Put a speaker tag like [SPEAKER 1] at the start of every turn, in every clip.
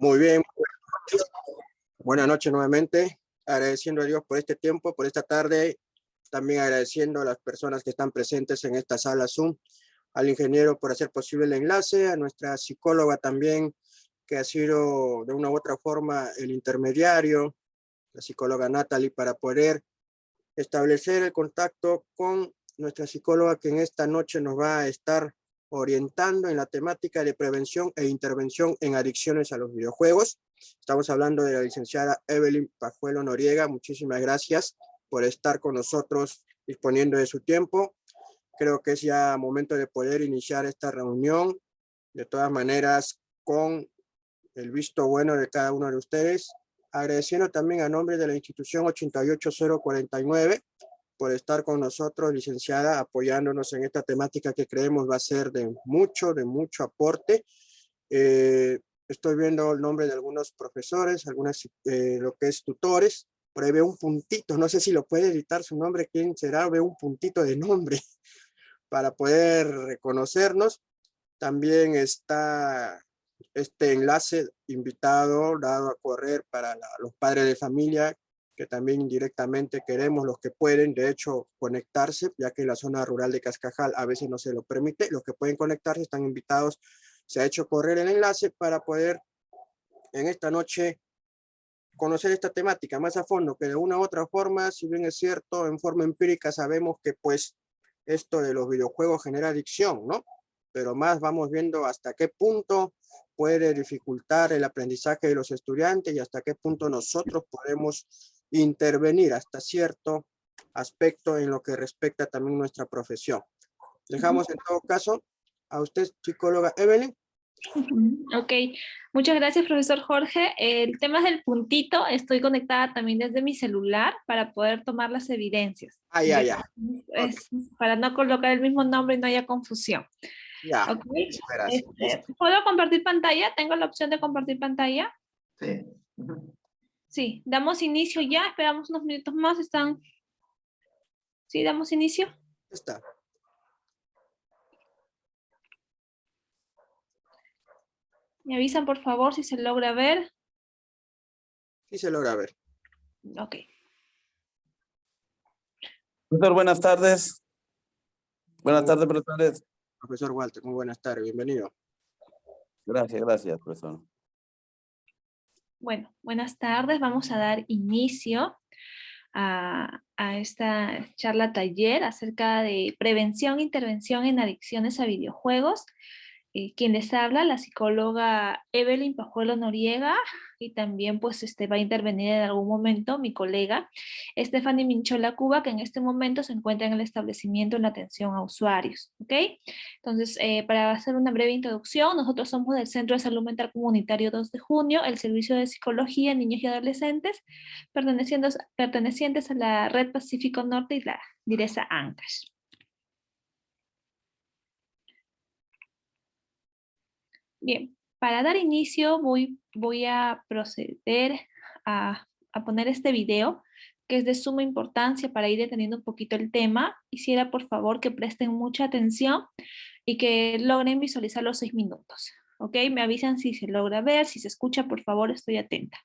[SPEAKER 1] Muy bien, buenas noches nuevamente, agradeciendo a Dios por este tiempo, por esta tarde, también agradeciendo a las personas que están presentes en esta sala Zoom, al ingeniero por hacer posible el enlace, a nuestra psicóloga también, que ha sido de una u otra forma el intermediario, la psicóloga Natalie, para poder establecer el contacto con nuestra psicóloga que en esta noche nos va a estar orientando en la temática de prevención e intervención en adicciones a los videojuegos. Estamos hablando de la licenciada Evelyn Pajuelo Noriega. Muchísimas gracias por estar con nosotros disponiendo de su tiempo. Creo que es ya momento de poder iniciar esta reunión. De todas maneras, con el visto bueno de cada uno de ustedes, agradeciendo también a nombre de la institución 88049 por estar con nosotros, licenciada, apoyándonos en esta temática que creemos va a ser de mucho aporte. Estoy viendo el nombre de algunos profesores, algunas, lo que es tutores, por ahí veo un puntito, no sé si lo puede editar su nombre, quién será, veo un puntito de nombre para poder reconocernos. También está este enlace invitado, dado a correr para los padres de familia, que también indirectamente queremos los que pueden, de hecho, conectarse, ya que en la zona rural de Cascajal a veces no se lo permite. Los que pueden conectarse están invitados. Se ha hecho correr el enlace para poder en esta noche conocer esta temática más a fondo, que de una u otra forma, si bien es cierto, en forma empírica sabemos que pues esto de los videojuegos genera adicción, ¿no? Pero más vamos viendo hasta qué punto puede dificultar el aprendizaje de los estudiantes y hasta qué punto nosotros podemos intervenir hasta cierto aspecto en lo que respecta también nuestra profesión. Dejamos en todo caso a usted, psicóloga Evelyn.
[SPEAKER 2] Ok, muchas gracias, profesor Jorge. El tema del puntito, estoy conectada también desde mi celular para poder tomar las evidencias.
[SPEAKER 1] Ya. Okay.
[SPEAKER 2] Es para no colocar el mismo nombre y no haya confusión.
[SPEAKER 1] Ya.
[SPEAKER 2] Ok,
[SPEAKER 1] Gracias.
[SPEAKER 2] ¿puedo compartir pantalla? ¿Tengo la opción de compartir pantalla?
[SPEAKER 3] Sí.
[SPEAKER 2] Sí, damos inicio ya, esperamos unos minutos más, están... Sí, damos inicio.
[SPEAKER 1] Está.
[SPEAKER 2] Me avisan, por favor, si se logra ver.
[SPEAKER 1] Sí se logra ver.
[SPEAKER 2] Ok.
[SPEAKER 3] Profesor, buenas tardes. Buenas tardes, profesores.
[SPEAKER 1] Profesor Walter, muy buenas tardes, bienvenido.
[SPEAKER 3] Gracias, profesor.
[SPEAKER 2] Bueno, buenas tardes. Vamos a dar inicio a esta charla taller acerca de prevención e intervención en adicciones a videojuegos. Quien les habla, la psicóloga Evelyn Pajuelo Noriega, y también pues va a intervenir en algún momento mi colega Stephanie Minchola Cuba, que en este momento se encuentra en el establecimiento en la atención a usuarios, ¿ok? Entonces, para hacer una breve introducción, nosotros somos del Centro de Salud Mental Comunitario 2 de Junio, el Servicio de Psicología en Niños y Adolescentes, pertenecientes a la Red Pacífico Norte y la Direza Ancash. Bien, para dar inicio voy a proceder a poner este video que es de suma importancia para ir entendiendo un poquito el tema. Quisiera por favor que presten mucha atención y que logren visualizar los 6 minutos. ¿Ok? Me avisan si se logra ver, si se escucha, por favor, estoy atenta.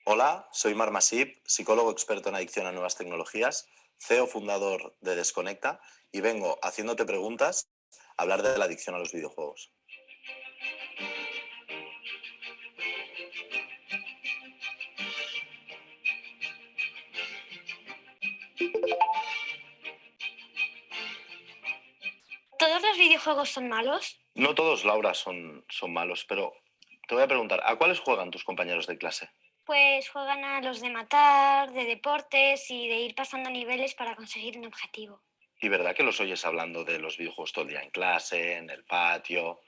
[SPEAKER 4] Hola, soy Mar Masip, psicólogo experto en adicción a nuevas tecnologías, CEO fundador de Desconecta, y vengo haciéndote preguntas a hablar de la adicción a los videojuegos.
[SPEAKER 5] ¿Todos los videojuegos son malos?
[SPEAKER 4] No todos, Laura, son malos, pero te voy a preguntar, ¿a cuáles juegan tus compañeros de clase?
[SPEAKER 5] Pues juegan a los de matar, de deportes y de ir pasando niveles para conseguir un objetivo.
[SPEAKER 4] ¿Y verdad que los oyes hablando de los videojuegos todo el día en clase, en el patio?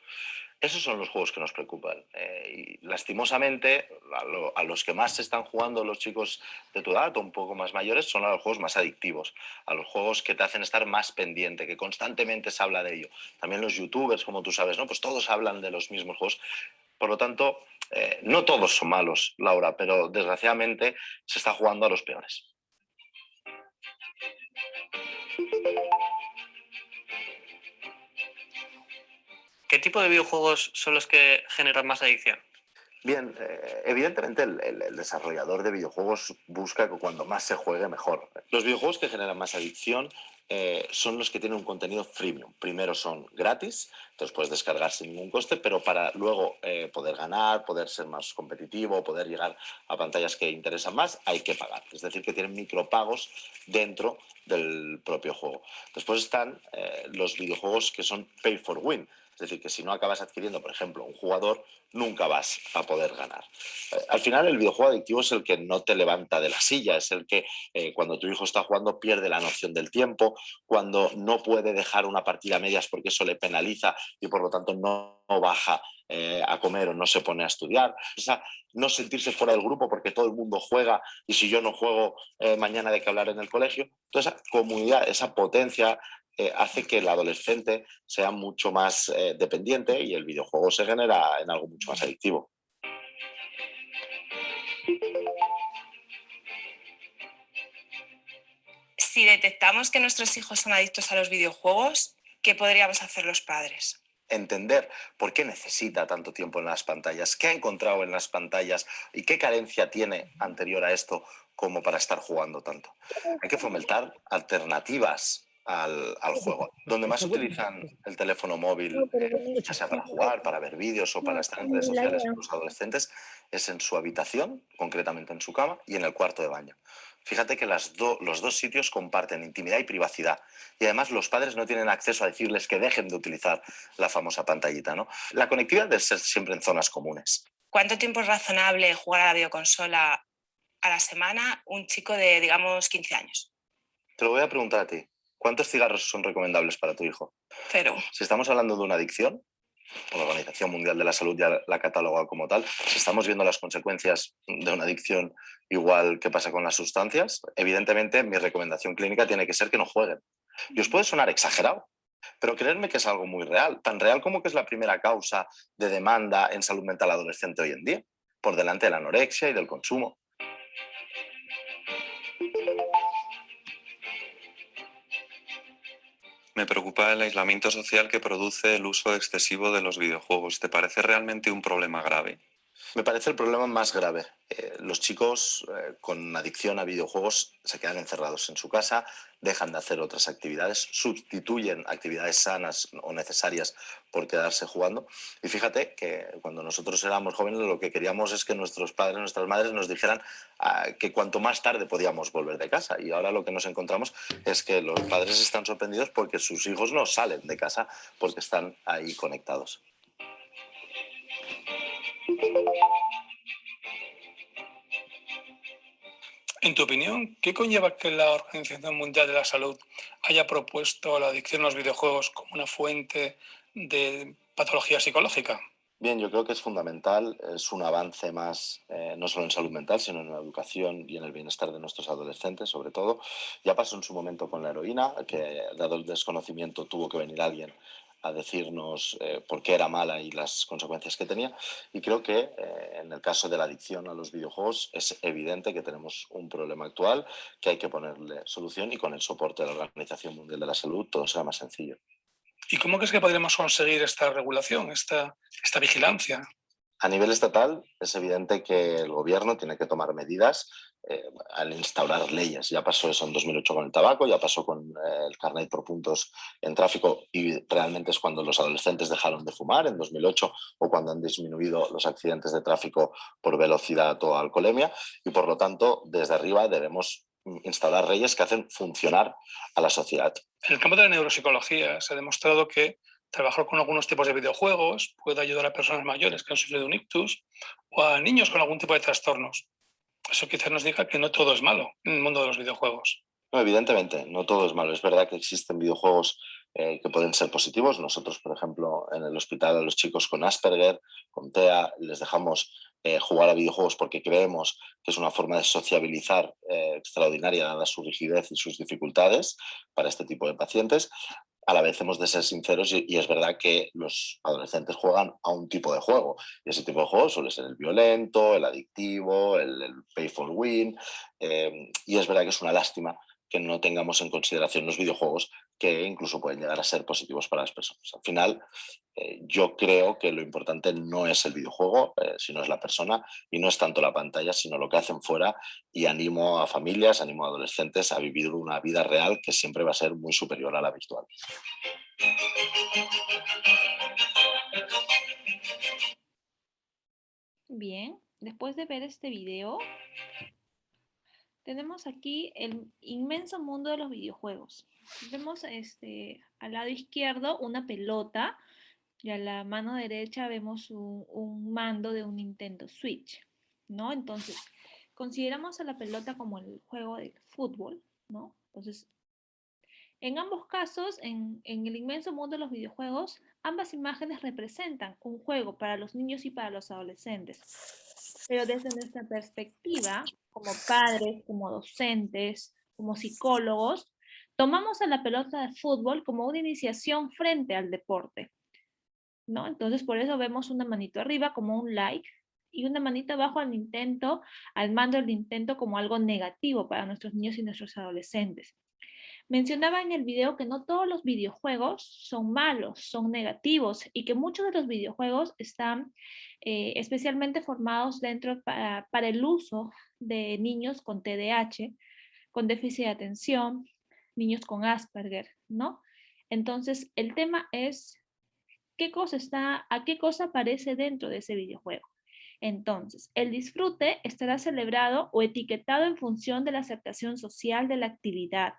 [SPEAKER 4] Esos son los juegos que nos preocupan. Y lastimosamente, a los que más se están jugando los chicos de tu edad o un poco más mayores son a los juegos más adictivos, a los juegos que te hacen estar más pendiente, que constantemente se habla de ello. También los youtubers, como tú sabes, ¿no? Pues todos hablan de los mismos juegos. Por lo tanto, no todos son malos, Laura, pero desgraciadamente se está jugando a los peores.
[SPEAKER 6] ¿Qué tipo de videojuegos son los que generan más adicción?
[SPEAKER 4] Bien, evidentemente el desarrollador de videojuegos busca que cuando más se juegue mejor. Los videojuegos que generan más adicción son los que tienen un contenido freemium. Primero son gratis, entonces puedes descargar sin ningún coste, pero para luego poder ganar, poder ser más competitivo, poder llegar a pantallas que interesan más, hay que pagar. Es decir, que tienen micropagos dentro del propio juego. Después están los videojuegos que son pay for win. Es decir, que si no acabas adquiriendo, por ejemplo, un jugador, nunca vas a poder ganar. Al final, el videojuego adictivo es el que no te levanta de la silla, es el que cuando tu hijo está jugando pierde la noción del tiempo, cuando no puede dejar una partida a medias porque eso le penaliza y por lo tanto no baja a comer o no se pone a estudiar. O sea, no sentirse fuera del grupo porque todo el mundo juega y si yo no juego mañana hay que hablar en el colegio. Toda esa comunidad, esa potencia hace que el adolescente sea mucho más dependiente y el videojuego se genera en algo mucho más adictivo.
[SPEAKER 7] Si detectamos que nuestros hijos son adictos a los videojuegos, ¿qué podríamos hacer los padres?
[SPEAKER 4] Entender por qué necesita tanto tiempo en las pantallas, qué ha encontrado en las pantallas y qué carencia tiene anterior a esto como para estar jugando tanto. Hay que fomentar alternativas al juego. Donde más utilizan el teléfono móvil, ya sea para jugar, para ver vídeos o para estar en redes sociales, los adolescentes, es en su habitación, concretamente en su cama, y en el cuarto de baño. Fíjate que los dos sitios comparten intimidad y privacidad. Y además los padres no tienen acceso a decirles que dejen de utilizar la famosa pantallita, ¿no? La conectividad debe ser siempre en zonas comunes.
[SPEAKER 7] ¿Cuánto tiempo es razonable jugar a la videoconsola a la semana un chico de, digamos, 15 años?
[SPEAKER 4] Te lo voy a preguntar a ti. ¿Cuántos cigarros son recomendables para tu hijo?
[SPEAKER 7] 0.
[SPEAKER 4] Si estamos hablando de una adicción, la Organización Mundial de la Salud ya la cataloga como tal, si estamos viendo las consecuencias de una adicción igual que pasa con las sustancias, evidentemente mi recomendación clínica tiene que ser que no jueguen. Y os puede sonar exagerado, pero creedme que es algo muy real, tan real como que es la primera causa de demanda en salud mental adolescente hoy en día, por delante de la anorexia y del consumo.
[SPEAKER 8] Me preocupa el aislamiento social que produce el uso excesivo de los videojuegos. ¿Te parece realmente un problema grave?
[SPEAKER 4] Me parece el problema más grave. Los chicos con adicción a videojuegos se quedan encerrados en su casa, dejan de hacer otras actividades, sustituyen actividades sanas o necesarias por quedarse jugando. Y fíjate que cuando nosotros éramos jóvenes lo que queríamos es que nuestros padres, nuestras madres nos dijeran que cuanto más tarde podíamos volver de casa. Y ahora lo que nos encontramos es que los padres están sorprendidos porque sus hijos no salen de casa porque están ahí conectados.
[SPEAKER 9] En tu opinión, ¿qué conlleva que la Organización Mundial de la Salud haya propuesto la adicción a los videojuegos como una fuente de patología psicológica?
[SPEAKER 4] Bien, yo creo que es fundamental, es un avance más, no solo en salud mental, sino en la educación y en el bienestar de nuestros adolescentes, sobre todo. Ya pasó en su momento con la heroína, que dado el desconocimiento tuvo que venir alguien a decirnos por qué era mala y las consecuencias que tenía. Y creo que en el caso de la adicción a los videojuegos es evidente que tenemos un problema actual, que hay que ponerle solución y con el soporte de la Organización Mundial de la Salud todo será más sencillo.
[SPEAKER 9] ¿Y cómo crees que podremos conseguir esta regulación, esta vigilancia?
[SPEAKER 4] A nivel estatal es evidente que el gobierno tiene que tomar medidas al instaurar leyes. Ya pasó eso en 2008 con el tabaco, ya pasó con el carnet por puntos en tráfico y realmente es cuando los adolescentes dejaron de fumar en 2008 o cuando han disminuido los accidentes de tráfico por velocidad o alcoholemia y por lo tanto desde arriba debemos instaurar leyes que hacen funcionar a la sociedad.
[SPEAKER 9] En el campo de la neuropsicología se ha demostrado que trabajar con algunos tipos de videojuegos puede ayudar a personas mayores que han sufrido un ictus o a niños con algún tipo de trastornos. Eso quizás nos diga que no todo es malo en el mundo de los videojuegos.
[SPEAKER 4] No, evidentemente, no todo es malo. Es verdad que existen videojuegos que pueden ser positivos. Nosotros, por ejemplo, en el hospital a los chicos con Asperger, con TEA, les dejamos jugar a videojuegos porque creemos que es una forma de sociabilizar extraordinaria dada su rigidez y sus dificultades para este tipo de pacientes. A la vez hemos de ser sinceros y es verdad que los adolescentes juegan a un tipo de juego y ese tipo de juego suele ser el violento, el adictivo, el pay for win y es verdad que es una lástima que no tengamos en consideración los videojuegos, que incluso pueden llegar a ser positivos para las personas. Al final, yo creo que lo importante no es el videojuego, sino es la persona, y no es tanto la pantalla, sino lo que hacen fuera, y animo a familias, animo a adolescentes a vivir una vida real que siempre va a ser muy superior a la virtual.
[SPEAKER 2] Bien, después de ver este video, tenemos aquí el inmenso mundo de los videojuegos. Vemos al lado izquierdo una pelota y a la mano derecha vemos un mando de un Nintendo Switch, ¿no? Entonces, consideramos a la pelota como el juego de fútbol, ¿no? Entonces, en ambos casos, en el inmenso mundo de los videojuegos, ambas imágenes representan un juego para los niños y para los adolescentes. Pero desde nuestra perspectiva, como padres, como docentes, como psicólogos, tomamos a la pelota de fútbol como una iniciación frente al deporte, ¿no? Entonces, por eso vemos una manito arriba como un like y una manita abajo al intento, al mando del intento como algo negativo para nuestros niños y nuestros adolescentes. Mencionaba en el video que no todos los videojuegos son malos, son negativos y que muchos de los videojuegos están especialmente formados para el uso de niños con TDAH, con déficit de atención, niños con Asperger, ¿no? Entonces, el tema es a qué cosa aparece dentro de ese videojuego. Entonces, el disfrute estará celebrado o etiquetado en función de la aceptación social de la actividad,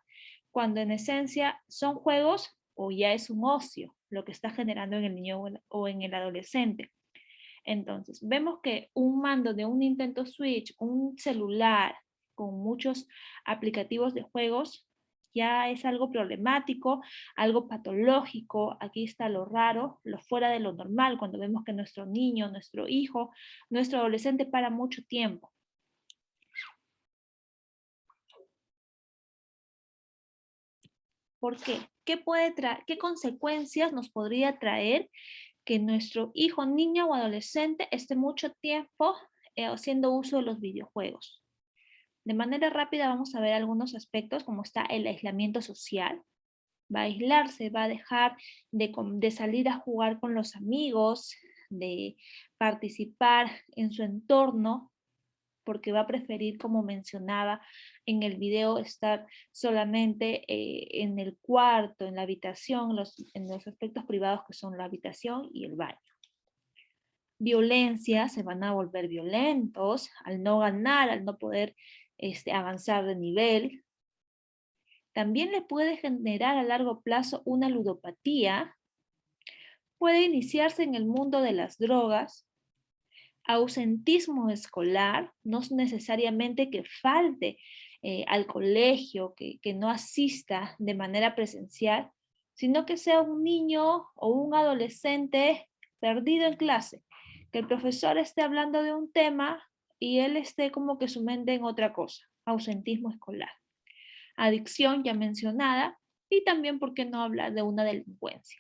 [SPEAKER 2] cuando en esencia son juegos o ya es un ocio lo que está generando en el niño o en el adolescente. Entonces, vemos que un mando de un Nintendo Switch, un celular con muchos aplicativos de juegos, ya es algo problemático, algo patológico. Aquí está lo raro, lo fuera de lo normal, cuando vemos que nuestro niño, nuestro hijo, nuestro adolescente para mucho tiempo. ¿Por qué? ¿Qué consecuencias nos podría traer que nuestro hijo, niña o adolescente esté mucho tiempo haciendo uso de los videojuegos? De manera rápida vamos a ver algunos aspectos, como está el aislamiento social. Va a aislarse, va a dejar de salir a jugar con los amigos, de participar en su entorno, porque va a preferir, como mencionaba en el video, estar solamente en el cuarto, en la habitación, en los aspectos privados que son la habitación y el baño. Violencia, se van a volver violentos al no ganar, al no poder avanzar de nivel. También le puede generar a largo plazo una ludopatía. Puede iniciarse en el mundo de las drogas. Ausentismo escolar, no es necesariamente que falte al colegio, que no asista de manera presencial, sino que sea un niño o un adolescente perdido en clase, que el profesor esté hablando de un tema y él esté como que su mente en otra cosa. Ausentismo escolar. Adicción ya mencionada, y también, ¿por qué no hablar de una delincuencia?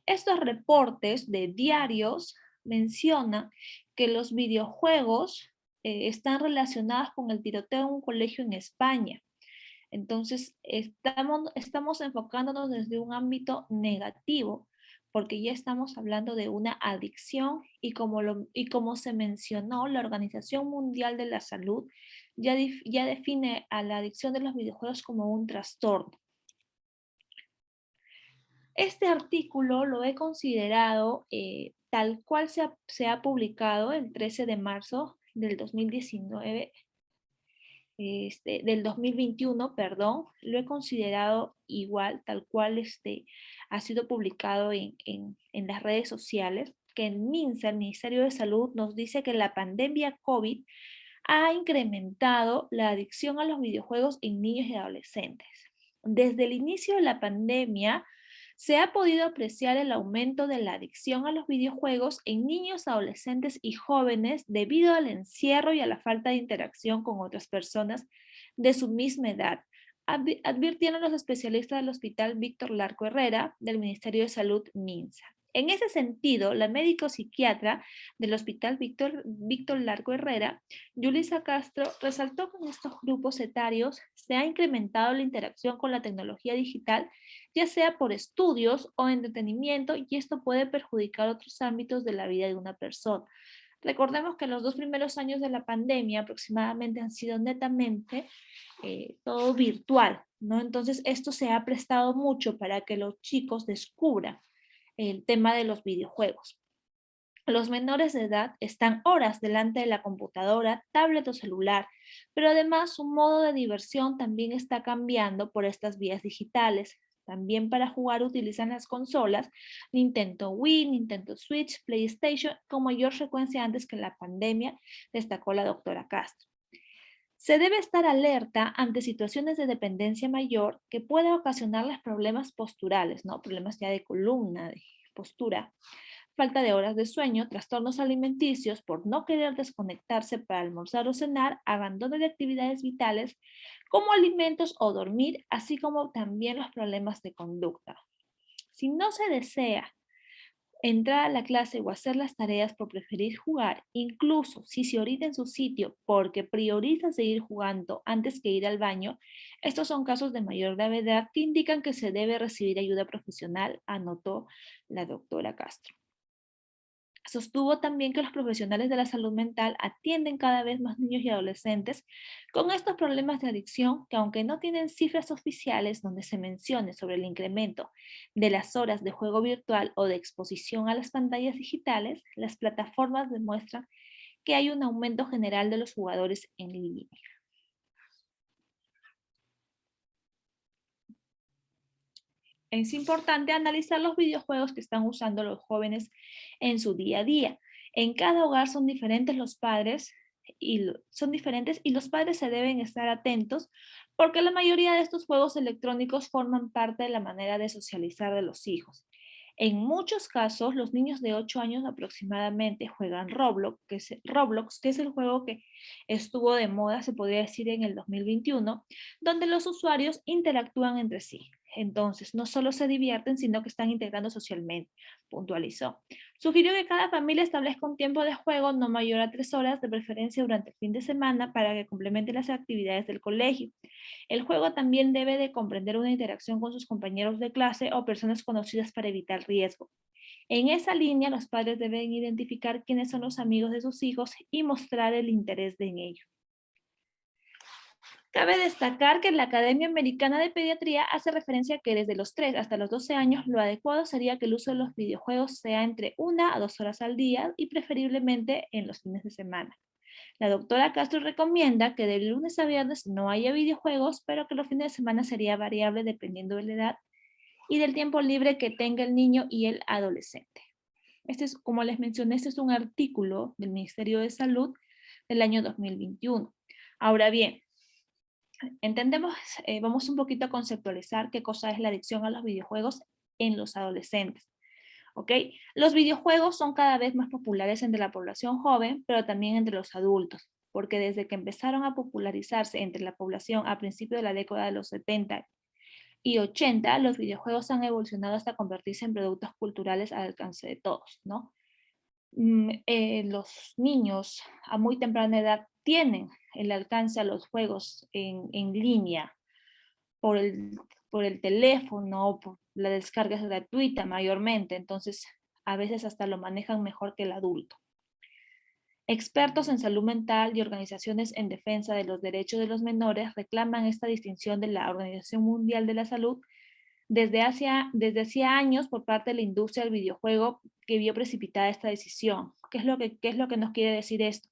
[SPEAKER 2] Estos reportes de diarios mencionan que los videojuegos están relacionados con el tiroteo en un colegio en España. Entonces, estamos enfocándonos desde un ámbito negativo, porque ya estamos hablando de una adicción y como se mencionó, la Organización Mundial de la Salud ya define a la adicción de los videojuegos como un trastorno. Este artículo lo he considerado tal cual se ha publicado el 13 de marzo del 2019, del 2021, perdón, lo he considerado igual, tal cual ha sido publicado en las redes sociales, que en MINSA, el Ministerio de Salud, nos dice que la pandemia COVID ha incrementado la adicción a los videojuegos en niños y adolescentes. Desde el inicio de la pandemia, se ha podido apreciar el aumento de la adicción a los videojuegos en niños, adolescentes y jóvenes debido al encierro y a la falta de interacción con otras personas de su misma edad, advirtieron los especialistas del Hospital Víctor Larco Herrera del Ministerio de Salud MINSA. En ese sentido, la médico psiquiatra del Hospital Víctor Larco Herrera, Yulisa Castro, resaltó que en estos grupos etarios se ha incrementado la interacción con la tecnología digital, ya sea por estudios o entretenimiento, y esto puede perjudicar otros ámbitos de la vida de una persona. Recordemos que los 2 primeros años de la pandemia aproximadamente han sido netamente todo virtual, ¿no? Entonces esto se ha prestado mucho para que los chicos descubran el tema de los videojuegos. Los menores de edad están horas delante de la computadora, tablet o celular, pero además su modo de diversión también está cambiando por estas vías digitales. También para jugar utilizan las consolas Nintendo Wii, Nintendo Switch, PlayStation con mayor frecuencia antes que la pandemia, destacó la doctora Castro. Se debe estar alerta ante situaciones de dependencia mayor que puedan ocasionarles problemas posturales, ¿no? Problemas ya de columna, de postura, falta de horas de sueño, trastornos alimenticios por no querer desconectarse para almorzar o cenar, abandono de actividades vitales como alimentos o dormir, así como también los problemas de conducta. Si no se desea entrar a la clase o hacer las tareas por preferir jugar, incluso si se orina en su sitio porque prioriza seguir jugando antes que ir al baño, estos son casos de mayor gravedad que indican que se debe recibir ayuda profesional, anotó la doctora Castro. Sostuvo también que los profesionales de la salud mental atienden cada vez más niños y adolescentes con estos problemas de adicción que, aunque no tienen cifras oficiales donde se mencione sobre el incremento de las horas de juego virtual o de exposición a las pantallas digitales, las plataformas demuestran que hay un aumento general de los jugadores en línea. Es importante analizar los videojuegos que están usando los jóvenes en su día a día. En cada hogar son diferentes los padres y los padres se deben estar atentos porque la mayoría de estos juegos electrónicos forman parte de la manera de socializar de los hijos. En muchos casos, los niños de 8 años aproximadamente juegan Roblox, que es el juego que estuvo de moda, se podría decir, en el 2021, donde los usuarios interactúan entre sí. Entonces, no solo se divierten, sino que están integrando socialmente, puntualizó. Sugirió que cada familia establezca un tiempo de juego no mayor a 3 horas, de preferencia durante el fin de semana, para que complemente las actividades del colegio. El juego también debe de comprender una interacción con sus compañeros de clase o personas conocidas para evitar riesgo. En esa línea, los padres deben identificar quiénes son los amigos de sus hijos y mostrar el interés en ello. Cabe destacar que la Academia Americana de Pediatría hace referencia a que desde los 3 hasta los 12 años lo adecuado sería que el uso de los videojuegos sea entre 1 a 2 horas al día y preferiblemente en los fines de semana. La doctora Castro recomienda que de lunes a viernes no haya videojuegos, pero que los fines de semana sería variable dependiendo de la edad y del tiempo libre que tenga el niño y el adolescente. Este es, como les mencioné, este es un artículo del Ministerio de Salud del año 2021. Ahora bien, entendemos, vamos un poquito a conceptualizar qué cosa es la adicción a los videojuegos en los adolescentes. ¿Ok? Los videojuegos son cada vez más populares entre la población joven, pero también entre los adultos, porque desde que empezaron a popularizarse entre la población a principios de la década de los 70 y 80, los videojuegos han evolucionado hasta convertirse en productos culturales al alcance de todos, ¿no? Los niños a muy temprana edad tienen el alcance a los juegos en línea por el teléfono, por la descarga es gratuita mayormente, entonces a veces hasta lo manejan mejor que el adulto. Expertos en salud mental y organizaciones en defensa de los derechos de los menores reclaman esta distinción de la Organización Mundial de la Salud desde hacía años por parte de la industria del videojuego, que vio precipitada esta decisión. ¿Qué es lo que nos quiere decir esto?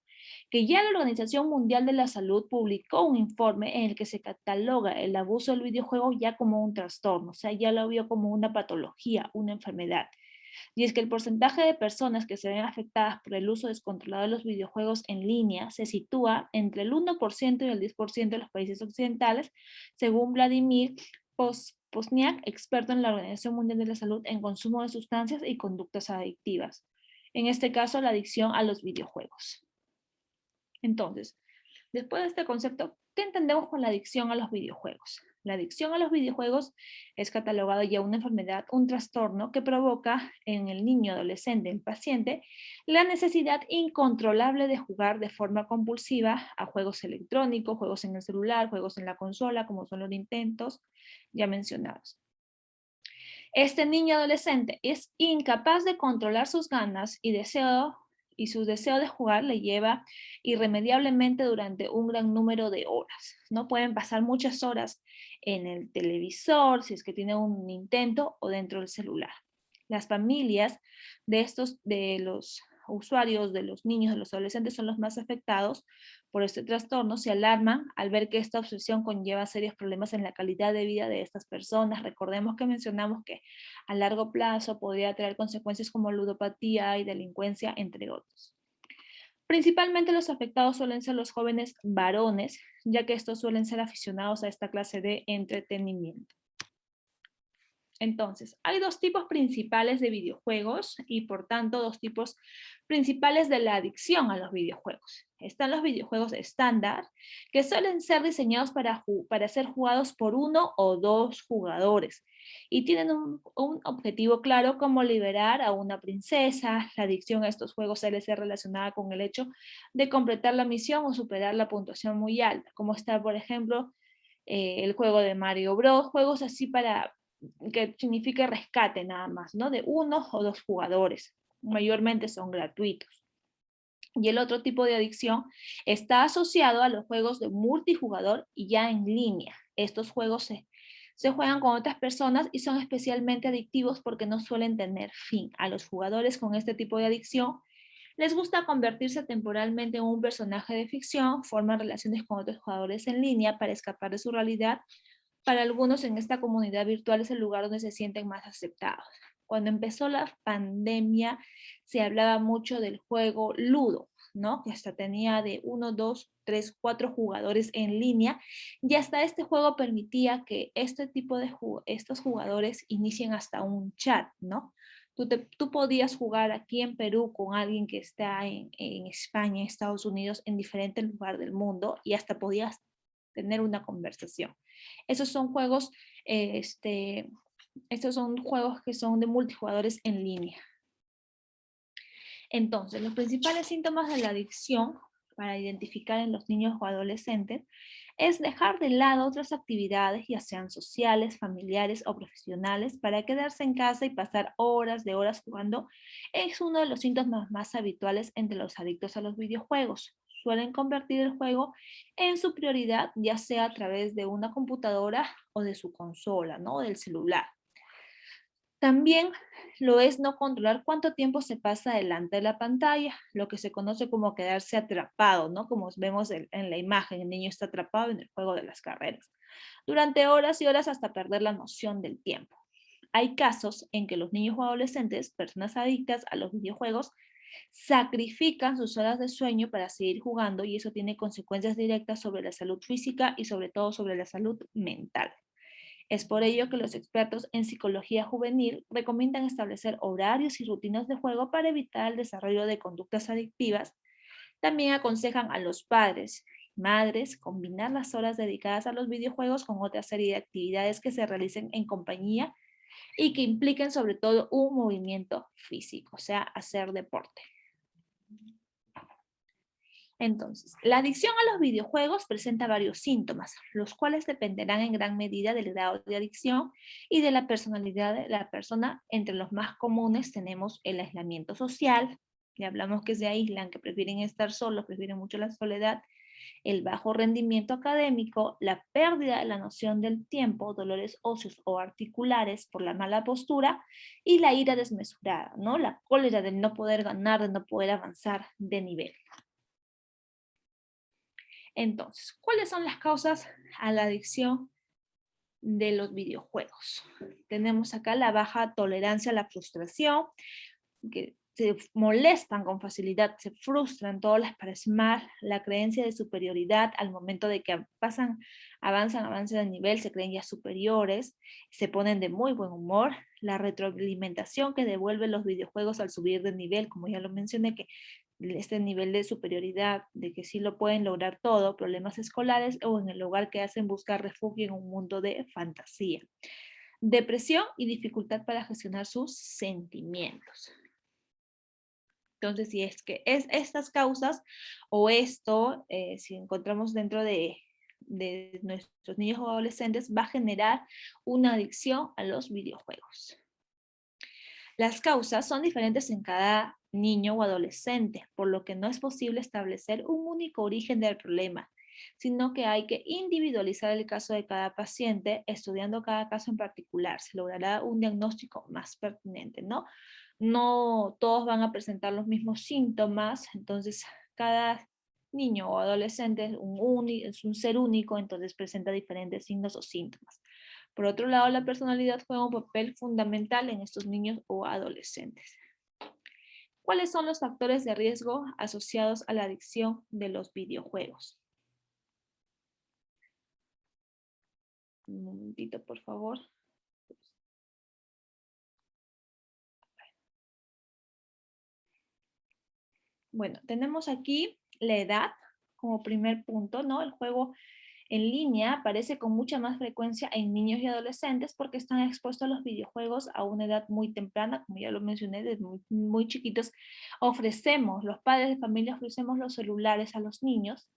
[SPEAKER 2] Que ya la Organización Mundial de la Salud publicó un informe en el que se cataloga el abuso del videojuego ya como un trastorno, o sea, ya lo vio como una patología, una enfermedad. Y es que el porcentaje de personas que se ven afectadas por el uso descontrolado de los videojuegos en línea se sitúa entre el 1% y el 10% de los países occidentales, según Vladimir Posniak, experto en la Organización Mundial de la Salud en consumo de sustancias y conductas adictivas. En este caso, la adicción a los videojuegos. Entonces, después de este concepto, ¿qué entendemos por la adicción a los videojuegos? La adicción a los videojuegos es catalogada ya una enfermedad, un trastorno que provoca en el niño, adolescente, el paciente, la necesidad incontrolable de jugar de forma compulsiva a juegos electrónicos, juegos en el celular, juegos en la consola, como son los intentos ya mencionados. Este niño adolescente es incapaz de controlar sus ganas y su deseo de jugar le lleva irremediablemente durante un gran número de horas. No pueden pasar muchas horas en el televisor, si es que tiene un Nintendo, o dentro del celular. Las familias de los usuarios, de los niños, de los adolescentes, son los más afectados por este trastorno. Se alarman al ver que esta obsesión conlleva serios problemas en la calidad de vida de estas personas. Recordemos que mencionamos que a largo plazo podría traer consecuencias como ludopatía y delincuencia, entre otros. Principalmente los afectados suelen ser los jóvenes varones, ya que estos suelen ser aficionados a esta clase de entretenimiento. Entonces, hay dos tipos principales de videojuegos y por tanto dos tipos principales de la adicción a los videojuegos. Están los videojuegos estándar, que suelen ser diseñados para ser jugados por uno o dos jugadores y tienen un objetivo claro, como liberar a una princesa. La adicción a estos juegos suele ser relacionada con el hecho de completar la misión o superar la puntuación muy alta, como está, por ejemplo, el juego de Mario Bros. Juegos así que significa rescate nada más, ¿no? De uno o dos jugadores. Mayormente son gratuitos. Y el otro tipo de adicción está asociado a los juegos de multijugador y ya en línea. Estos juegos se juegan con otras personas y son especialmente adictivos porque no suelen tener fin. A los jugadores con este tipo de adicción les gusta convertirse temporalmente en un personaje de ficción, forman relaciones con otros jugadores en línea para escapar de su realidad. Para algunos en esta comunidad virtual es el lugar donde se sienten más aceptados. Cuando empezó la pandemia se hablaba mucho del juego Ludo, ¿no? Que hasta tenía de 1, 2, 3, 4 jugadores en línea, y hasta este juego permitía que estos jugadores inicien hasta un chat, ¿no? Tú podías jugar aquí en Perú con alguien que está en España, en Estados Unidos, en diferentes lugares del mundo, y hasta podías tener una conversación. Esos son juegos, estos son juegos que son de multijugadores en línea. Entonces, los principales síntomas de la adicción para identificar en los niños o adolescentes es dejar de lado otras actividades, ya sean sociales, familiares o profesionales, para quedarse en casa y pasar horas de horas jugando. Es uno de los síntomas más habituales entre los adictos a los videojuegos. Suelen convertir el juego en su prioridad, ya sea a través de una computadora o de su consola, ¿no? Del celular. También lo es no controlar cuánto tiempo se pasa delante de la pantalla, lo que se conoce como quedarse atrapado, ¿no? Como vemos en la imagen, el niño está atrapado en el juego de las carreras, durante horas y horas hasta perder la noción del tiempo. Hay casos en que los niños o adolescentes, personas adictas a los videojuegos, sacrifican sus horas de sueño para seguir jugando, y eso tiene consecuencias directas sobre la salud física y sobre todo sobre la salud mental. Es por ello que los expertos en psicología juvenil recomiendan establecer horarios y rutinas de juego para evitar el desarrollo de conductas adictivas. También aconsejan a los padres y madres combinar las horas dedicadas a los videojuegos con otra serie de actividades que se realicen en compañía y que impliquen sobre todo un movimiento físico, o sea, hacer deporte. Entonces, la adicción a los videojuegos presenta varios síntomas, los cuales dependerán en gran medida del grado de adicción y de la personalidad de la persona. Entre los más comunes tenemos el aislamiento social, ya hablamos que se aíslan, que prefieren estar solos, prefieren mucho la soledad, el bajo rendimiento académico, la pérdida de la noción del tiempo, dolores óseos o articulares por la mala postura y la ira desmesurada, ¿no? La cólera de no poder ganar, de no poder avanzar de nivel. Entonces, ¿cuáles son las causas a la adicción de los videojuegos? Tenemos acá la baja tolerancia a la frustración, que se molestan con facilidad, se frustran, todo les parece mal, la creencia de superioridad al momento de que avanzan de nivel, se creen ya superiores, se ponen de muy buen humor, la retroalimentación que devuelven los videojuegos al subir de nivel, como ya lo mencioné, que este nivel de superioridad, de que sí lo pueden lograr todo, problemas escolares o en el hogar que hacen buscar refugio en un mundo de fantasía. Depresión y dificultad para gestionar sus sentimientos. Entonces, si es que estas causas o esto, si encontramos dentro de nuestros niños o adolescentes, va a generar una adicción a los videojuegos. Las causas son diferentes en cada niño o adolescente, por lo que no es posible establecer un único origen del problema, sino que hay que individualizar el caso de cada paciente, estudiando cada caso en particular. Se logrará un diagnóstico más pertinente, ¿no? No todos van a presentar los mismos síntomas, entonces cada niño o adolescente es un ser único, entonces presenta diferentes signos o síntomas. Por otro lado, la personalidad juega un papel fundamental en estos niños o adolescentes. ¿Cuáles son los factores de riesgo asociados a la adicción de los videojuegos? Un momentito, por favor. Bueno, tenemos aquí la edad como primer punto, ¿no? El juego en línea aparece con mucha más frecuencia en niños y adolescentes porque están expuestos a los videojuegos a una edad muy temprana, como ya lo mencioné, desde muy chiquitos. Los padres de familia ofrecemos los celulares a los niños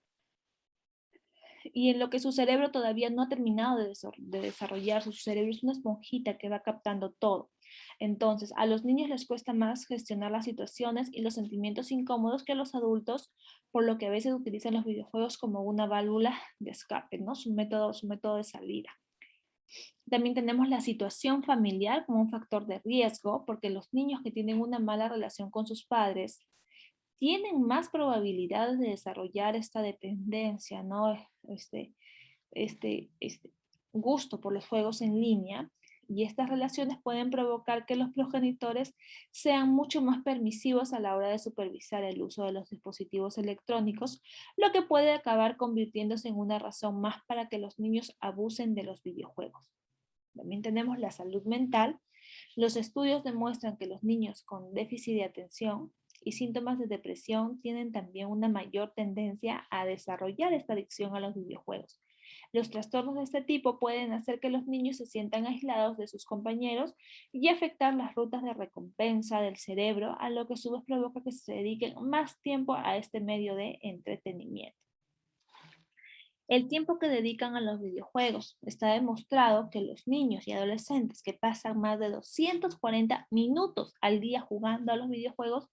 [SPEAKER 2] y en lo que su cerebro todavía no ha terminado de desarrollarse, su cerebro es una esponjita que va captando todo. Entonces, a los niños les cuesta más gestionar las situaciones y los sentimientos incómodos que a los adultos, por lo que a veces utilizan los videojuegos como una válvula de escape, ¿no? Su método de salida. También tenemos la situación familiar como un factor de riesgo, porque los niños que tienen una mala relación con sus padres tienen más probabilidades de desarrollar esta dependencia, ¿no? Este gusto por los juegos en línea, y estas relaciones pueden provocar que los progenitores sean mucho más permisivos a la hora de supervisar el uso de los dispositivos electrónicos, lo que puede acabar convirtiéndose en una razón más para que los niños abusen de los videojuegos. También tenemos la salud mental. Los estudios demuestran que los niños con déficit de atención y síntomas de depresión tienen también una mayor tendencia a desarrollar esta adicción a los videojuegos. Los trastornos de este tipo pueden hacer que los niños se sientan aislados de sus compañeros y afectar las rutas de recompensa del cerebro, a lo que a su vez provoca que se dediquen más tiempo a este medio de entretenimiento. El tiempo que dedican a los videojuegos. Está demostrado que los niños y adolescentes que pasan más de 240 minutos al día jugando a los videojuegos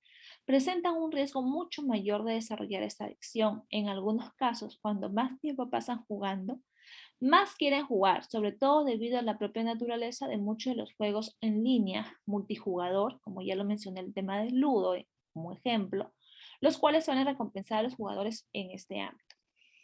[SPEAKER 2] presentan un riesgo mucho mayor de desarrollar esta adicción. En algunos casos, cuando más tiempo pasan jugando, más quieren jugar, sobre todo debido a la propia naturaleza de muchos de los juegos en línea, multijugador, como ya lo mencioné, el tema del Ludo como ejemplo, los cuales suelen recompensar a los jugadores en este ámbito.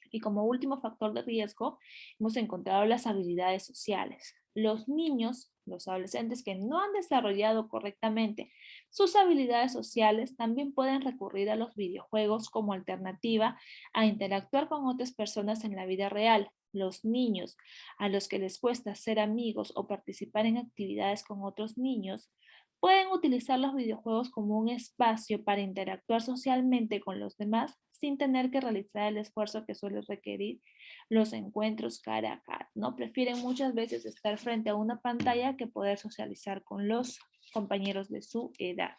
[SPEAKER 2] Y como último factor de riesgo, hemos encontrado las habilidades sociales. Los niños, los adolescentes que no han desarrollado correctamente sus habilidades sociales también pueden recurrir a los videojuegos como alternativa a interactuar con otras personas en la vida real. Los niños a los que les cuesta ser amigos o participar en actividades con otros niños pueden utilizar los videojuegos como un espacio para interactuar socialmente con los demás sin tener que realizar el esfuerzo que suele requerir los encuentros cara a cara, ¿no? Prefieren muchas veces estar frente a una pantalla que poder socializar con los compañeros de su edad.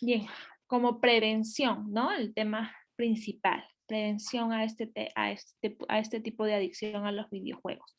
[SPEAKER 2] Bien, como prevención, ¿no? El tema principal, prevención a este tipo de adicción a los videojuegos.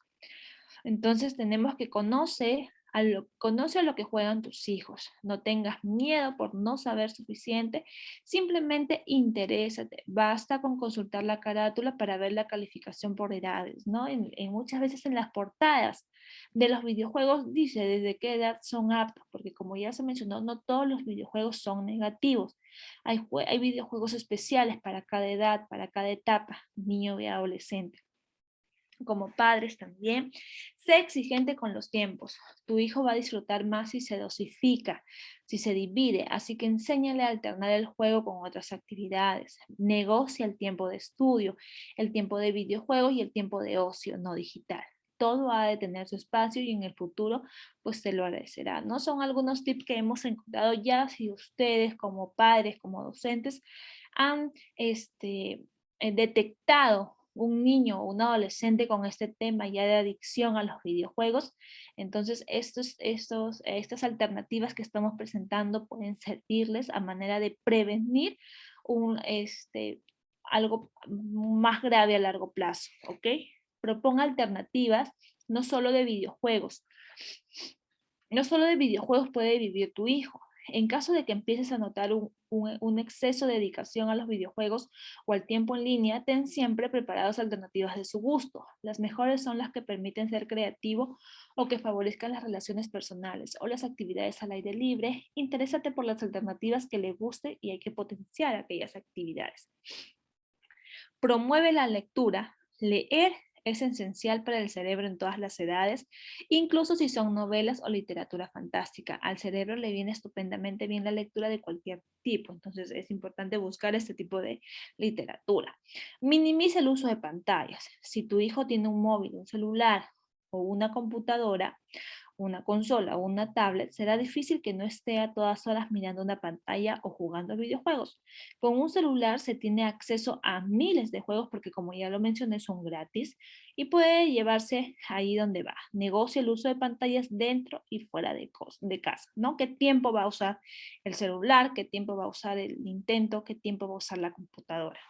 [SPEAKER 2] Entonces tenemos que conoce a lo que juegan tus hijos. No tengas miedo por no saber suficiente. Simplemente interésate. Basta con consultar la carátula para ver la calificación por edades, ¿no? Muchas veces en las portadas de los videojuegos dice desde qué edad son aptos, porque como ya se mencionó, no todos los videojuegos son negativos. Hay videojuegos especiales para cada edad, para cada etapa, niño y adolescente. Como padres también, sé exigente con los tiempos. Tu hijo va a disfrutar más si se dosifica, si se divide, así que enséñale a alternar el juego con otras actividades. Negocia el tiempo de estudio, el tiempo de videojuegos y el tiempo de ocio no digital. todo ha de tener su espacio y en el futuro pues se lo agradecerá, ¿no? Son algunos tips que hemos encontrado ya. Si ustedes como padres, como docentes, han detectado un niño o un adolescente con este tema ya de adicción a los videojuegos, entonces estas alternativas que estamos presentando pueden servirles a manera de prevenir algo más grave a largo plazo, ¿ok? Proponga alternativas, no solo de videojuegos. No solo de videojuegos puede vivir tu hijo. En caso de que empieces a notar un exceso de dedicación a los videojuegos o al tiempo en línea, ten siempre preparadas alternativas de su gusto. Las mejores son las que permiten ser creativo o que favorezcan las relaciones personales o las actividades al aire libre. Interésate por las alternativas que le guste y hay que potenciar aquellas actividades. Promueve la lectura. Leer es esencial para el cerebro en todas las edades, incluso si son novelas o literatura fantástica. Al cerebro le viene estupendamente bien la lectura de cualquier tipo, entonces es importante buscar este tipo de literatura. Minimiza el uso de pantallas. Si tu hijo tiene un móvil, un celular o una computadora, una consola o una tablet, será difícil que no esté a todas horas mirando una pantalla o jugando videojuegos. Con un celular se tiene acceso a miles de juegos porque, como ya lo mencioné, son gratis y puede llevarse ahí donde va. Negocia el uso de pantallas dentro y fuera de casa, ¿no? ¿Qué tiempo va a usar el celular? ¿Qué tiempo va a usar el Nintendo? ¿Qué tiempo va a usar la computadora?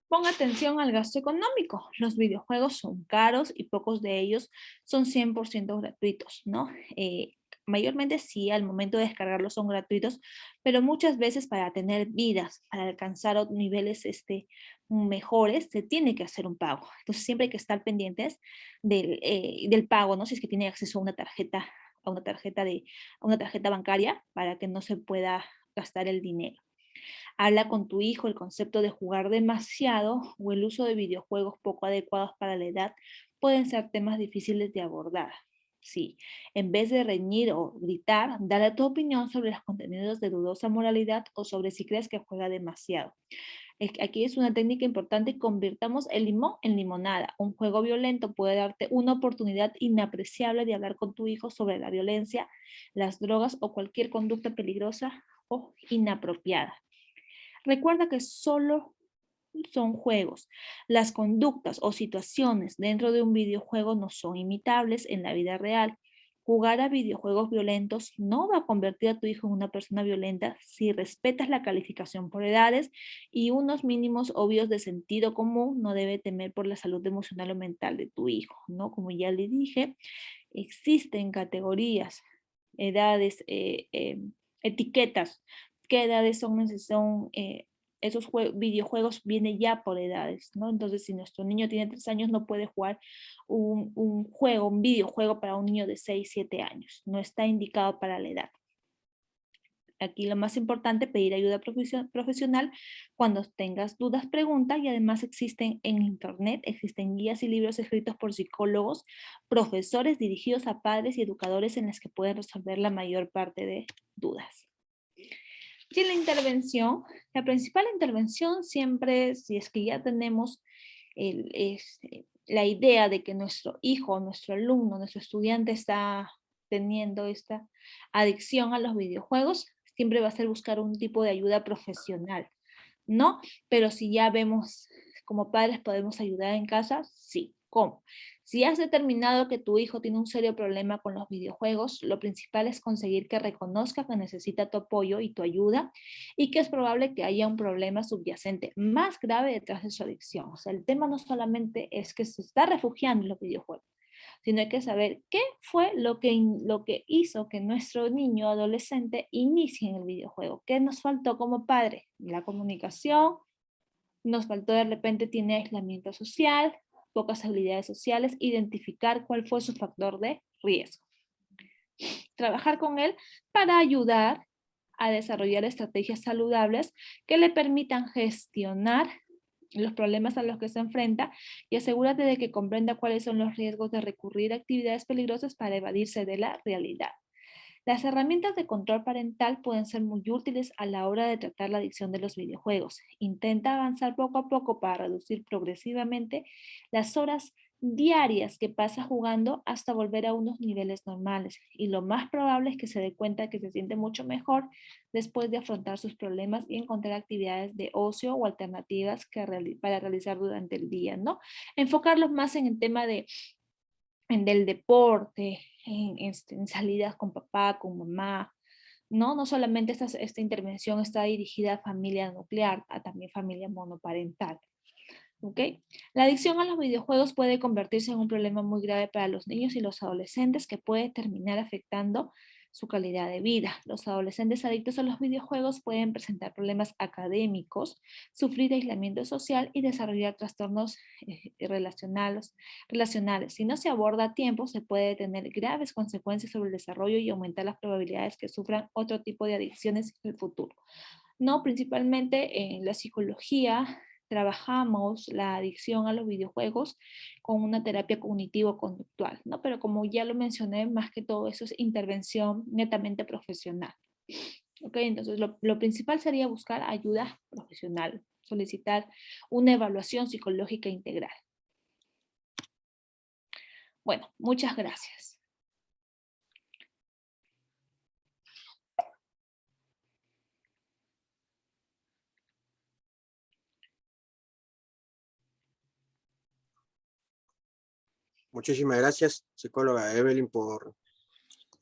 [SPEAKER 2] Ponga atención al gasto económico. Los videojuegos son caros y pocos de ellos son 100% gratuitos, ¿no? Mayormente sí, al momento de descargarlos son gratuitos, pero muchas veces para tener vidas, para alcanzar niveles mejores, se tiene que hacer un pago. Entonces siempre hay que estar pendientes del pago, ¿no? Si es que tiene acceso a una tarjeta bancaria para que no se pueda gastar el dinero. Habla con tu hijo. El concepto de jugar demasiado o el uso de videojuegos poco adecuados para la edad pueden ser temas difíciles de abordar. Sí, en vez de reñir o gritar, dale tu opinión sobre los contenidos de dudosa moralidad o sobre si crees que juega demasiado. Aquí es una técnica importante: convirtamos el limón en limonada. Un juego violento puede darte una oportunidad inapreciable de hablar con tu hijo sobre la violencia, las drogas o cualquier conducta peligrosa o inapropiada. Recuerda que solo son juegos. Las conductas o situaciones dentro de un videojuego no son imitables en la vida real. Jugar a videojuegos violentos no va a convertir a tu hijo en una persona violenta si respetas la calificación por edades y unos mínimos obvios de sentido común. No debe temer por la salud emocional o mental de tu hijo, ¿no? Como ya le dije, existen categorías, edades, etiquetas. ¿Qué edades son esos videojuegos? Viene ya por edades, ¿no? Entonces, si nuestro niño tiene 3 años, no puede jugar un videojuego para un niño de 6, 7 años. No está indicado para la edad. Aquí lo más importante, pedir ayuda profesional. Cuando tengas dudas, pregunta, y además existen en internet, existen guías y libros escritos por psicólogos, profesores dirigidos a padres y educadores en los que pueden resolver la mayor parte de dudas. Y en la principal intervención siempre, si es que ya tenemos la idea de que nuestro hijo, nuestro alumno, nuestro estudiante está teniendo esta adicción a los videojuegos, siempre va a ser buscar un tipo de ayuda profesional, ¿no? Pero si ya vemos, como padres podemos ayudar en casa, sí. ¿Cómo? Si has determinado que tu hijo tiene un serio problema con los videojuegos, lo principal es conseguir que reconozca que necesita tu apoyo y tu ayuda y que es probable que haya un problema subyacente más grave detrás de su adicción. O sea, el tema no solamente es que se está refugiando en los videojuegos, sino hay que saber qué fue lo que hizo que nuestro niño adolescente inicie en el videojuego. ¿Qué nos faltó como padre? La comunicación, nos faltó de repente, tiene aislamiento social, pocas habilidades sociales, identificar cuál fue su factor de riesgo. Trabajar con él para ayudar a desarrollar estrategias saludables que le permitan gestionar los problemas a los que se enfrenta y asegúrate de que comprenda cuáles son los riesgos de recurrir a actividades peligrosas para evadirse de la realidad. Las herramientas de control parental pueden ser muy útiles a la hora de tratar la adicción de los videojuegos. Intenta avanzar poco a poco para reducir progresivamente las horas diarias que pasa jugando hasta volver a unos niveles normales. Y lo más probable es que se dé cuenta que se siente mucho mejor después de afrontar sus problemas y encontrar actividades de ocio o alternativas para realizar durante el día, ¿no? Enfocarlos más en el tema del deporte, en salidas con papá, con mamá, ¿no? No solamente esta intervención está dirigida a familia nuclear, a también familia monoparental. ¿Ok? La adicción a los videojuegos puede convertirse en un problema muy grave para los niños y los adolescentes que puede terminar afectando su calidad de vida. Los adolescentes adictos a los videojuegos pueden presentar problemas académicos, sufrir aislamiento social y desarrollar trastornos relacionales. Si no se aborda a tiempo, se puede tener graves consecuencias sobre el desarrollo y aumentar las probabilidades que sufran otro tipo de adicciones en el futuro. No, principalmente en la psicología trabajamos la adicción a los videojuegos con una terapia cognitivo-conductual, ¿no? Pero como ya lo mencioné, más que todo eso es intervención netamente profesional. ¿Ok? Entonces lo principal sería buscar ayuda profesional, solicitar una evaluación psicológica integral. Bueno, muchas gracias.
[SPEAKER 1] Muchísimas gracias, psicóloga Evelyn, por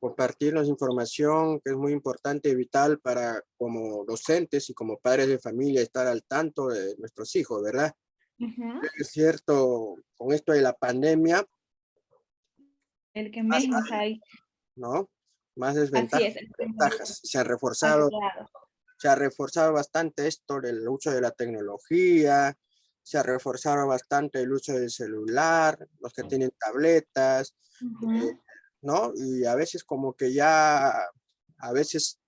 [SPEAKER 1] compartirnos información que es muy importante y vital para como docentes y como padres de familia estar al tanto de nuestros hijos, ¿verdad? Es cierto, con esto de la pandemia,
[SPEAKER 2] El que menos hay.
[SPEAKER 1] ¿no? Más
[SPEAKER 2] Así es.
[SPEAKER 1] desventajas. Se ha reforzado bastante esto del uso de la tecnología, se ha reforzado bastante el uso del celular, los que tienen tabletas, ¿no? Y a veces como que ya, a veces